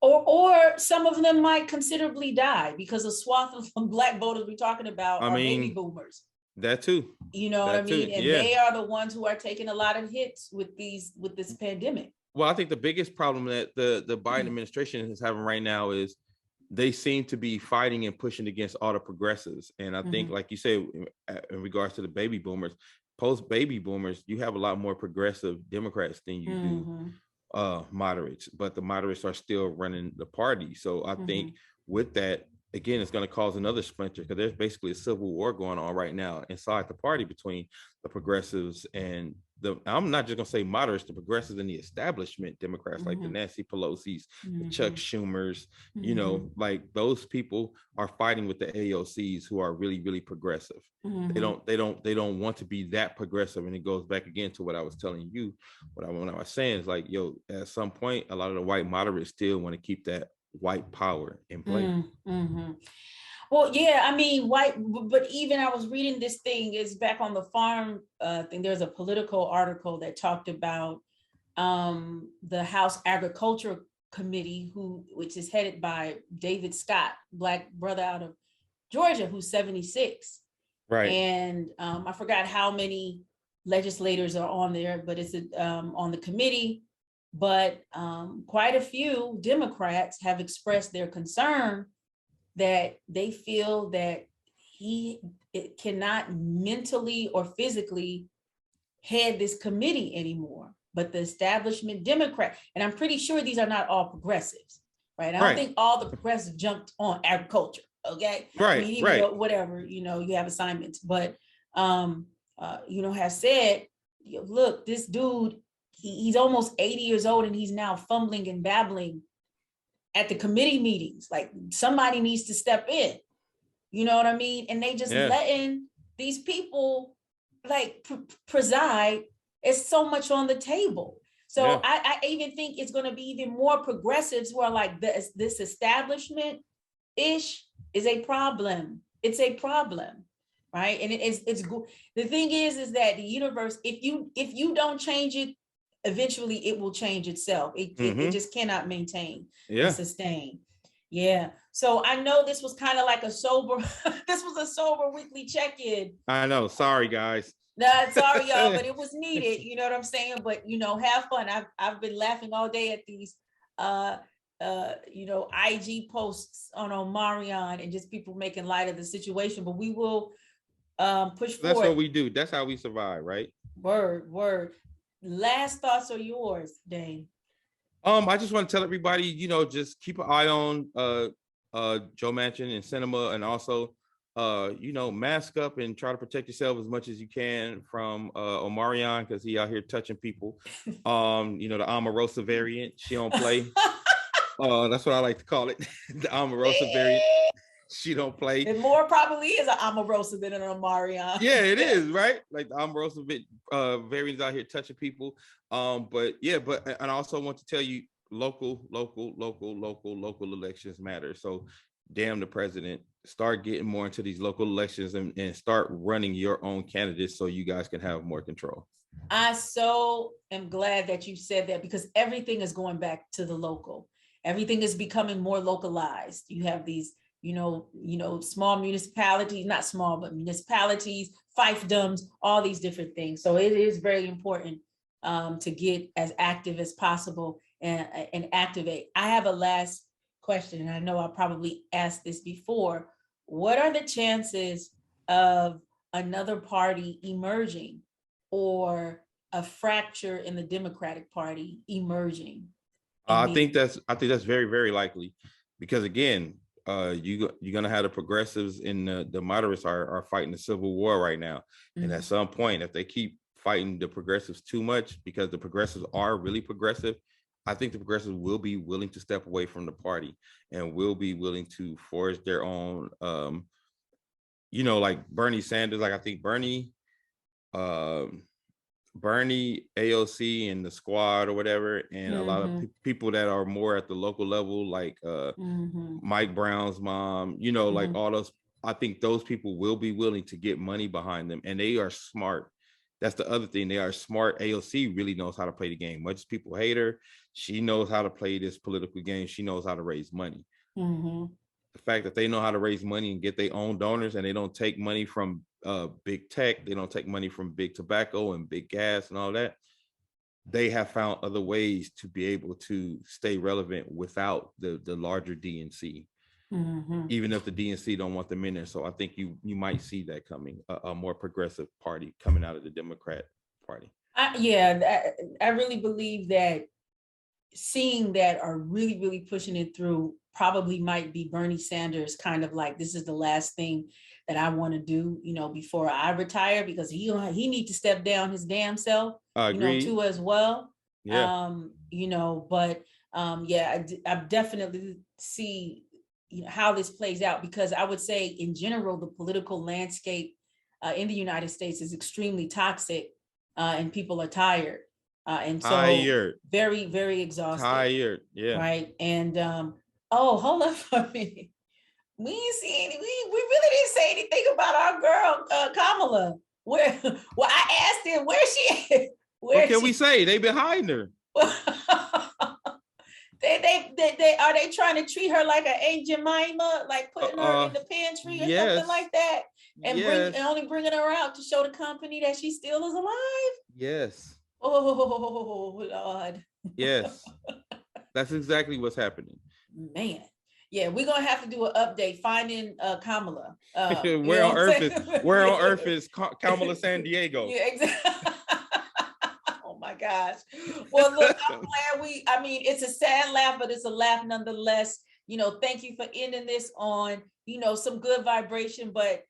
Or some of them might considerably die, because a swath of Black voters we're talking about are baby boomers. That too. You know what I mean? And they are the ones who are taking a lot of hits with this pandemic. Well, I think the biggest problem that the Biden administration is having right now is they seem to be fighting and pushing against all the progressives. And I think, like you said, in regards to the baby boomers, post baby boomers, you have a lot more progressive Democrats than you do moderates, but the moderates are still running the party. So I think with that, again, it's going to cause another splinter, because there's basically a civil war going on right now inside the party between the progressives and I'm not just going to say moderates, the progressives and the establishment Democrats, like the Nancy Pelosi's, the Chuck Schumers, you know, like those people are fighting with the AOCs who are really, really progressive. They don't want to be that progressive. And it goes back again to what I was telling you, what I was saying is like, yo, at some point, a lot of the white moderates still want to keep that white power in play. Well, yeah, I mean, but even I was reading this thing, is back on the farm thing. There's a Politico article that talked about the House Agriculture Committee, which is headed by David Scott, Black brother out of Georgia, who's 76. Right. And I forgot how many legislators are on there, but it's on the committee. But quite a few Democrats have expressed their concern that they feel that it cannot mentally or physically head this committee anymore, but the establishment Democrat, and I'm pretty sure these are not all progressives, right? I don't think all the progressives jumped on agriculture, okay? Right, I mean, even though, whatever, you know, you have assignments, but, you know, have said, look, this dude, he's almost 80 years old and he's now fumbling and babbling at the committee meetings. Like, somebody needs to step in, you know what I mean? And they just letting these people like preside. It's so much on the table. So I even think it's going to be even more progressives who are like, this establishment ish is a problem. It's a problem, right? And it's the thing is that the universe, if you don't change it, eventually it will change itself. It just cannot maintain and sustain. Yeah. So I know this was kind of like a sober, this was a sober weekly check-in. I know. Sorry, guys. Nah, sorry, y'all, but it was needed. You know what I'm saying? But, you know, have fun. I've been laughing all day at these, you know, IG posts on Omarion and just people making light of the situation. But we will push forward. That's what we do. That's how we survive, right? Word. Last thoughts are yours, Dame. I just want to tell everybody, you know, just keep an eye on Joe Manchin and Sinema, and also mask up and try to protect yourself as much as you can from Omarion, because he out here touching people. The Omarosa variant, she don't play. That's what I like to call it. The Omarosa variant. She don't play. It more probably is an Omarosa than an Omarion. Yeah, it is, right? Like the Omarosa variants out here touching people. But I also want to tell you, local elections matter. So damn the president, start getting more into these local elections and start running your own candidates so you guys can have more control. I so am glad that you said that, because everything is going back to the local. Everything is becoming more localized. You have these small municipalities, not small, but municipalities, fiefdoms, all these different things. So it is very important to get as active as possible and activate. I have a last question, and I know I probably asked this before. What are the chances of another party emerging or a fracture in the Democratic Party emerging? I think that's very, very likely, because again, you're gonna have the progressives and the moderates are fighting a civil war right now. Mm-hmm. And at some point, if they keep fighting the progressives too much, because the progressives are really progressive, I think the progressives will be willing to step away from the party and will be willing to forge their own, like Bernie Sanders. Like I think Bernie, AOC and the squad or whatever, and a lot of people that are more at the local level, like Mike Brown's mom, like all those, I think those people will be willing to get money behind them, and they are smart. That's the other thing. They are smart. AOC really knows how to play the game. Much as people hate her, she knows how to play this political game. She knows how to raise money. Mm-hmm. The fact that they know how to raise money and get their own donors, and they don't take money from big tech, they don't take money from big tobacco and big gas and all that. They have found other ways to be able to stay relevant without the larger DNC. Mm-hmm. Even if the DNC don't want them in there. So I think you might see that coming, a more progressive party coming out of the Democrat Party. I really believe that seeing that are really, really pushing it through probably might be Bernie Sanders, kind of like, this is the last thing that I want to do, before I retire, because he needs to step down his damn self, too, as well. Yeah. I definitely see how this plays out, because I would say in general, the political landscape in the United States is extremely toxic, and people are tired. And so very, very exhausted. Tired, yeah. Right. And hold up for a minute. We ain't see any. We really didn't say anything about our girl Kamala. I asked him where she is. What can we say? They behind her. They are they trying to treat her like an Aunt Jemima, like putting her in the pantry or something like that, and only bringing her out to show the company that she still is alive? Yes. Oh Lord. Yes. That's exactly what's happening. Man. Yeah, we're gonna have to do an update finding Kamala. Where on earth is Kamala San Diego? Yeah, exactly. Oh my gosh. Well, look, I'm glad it's a sad laugh, but it's a laugh nonetheless. Thank you for ending this on, some good vibration. But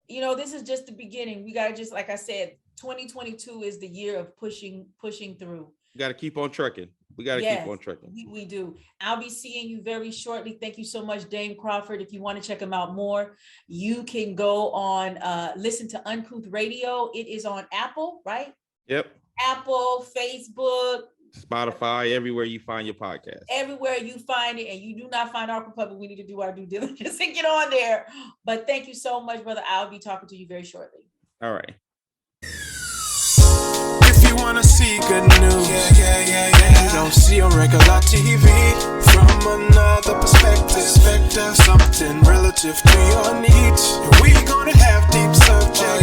this is just the beginning. We gotta just, like I said, 2022 is the year of pushing through. You gotta keep on trucking. We got to keep on trucking. We do. I'll be seeing you very shortly. Thank you so much, Dame Crawfod. If you want to check him out more, you can go on, listen to Uncouth Radio. It is on Apple, right? Yep. Apple, Facebook, Spotify, everywhere you find your podcast. Everywhere you find it, and you do not find our Republic, we need to do our due diligence and get on there. But thank you so much, brother. I'll be talking to you very shortly. All right. You wanna see good news, you don't see on regular TV. From another perspective, something relative to your needs. And we gonna have deep subjects.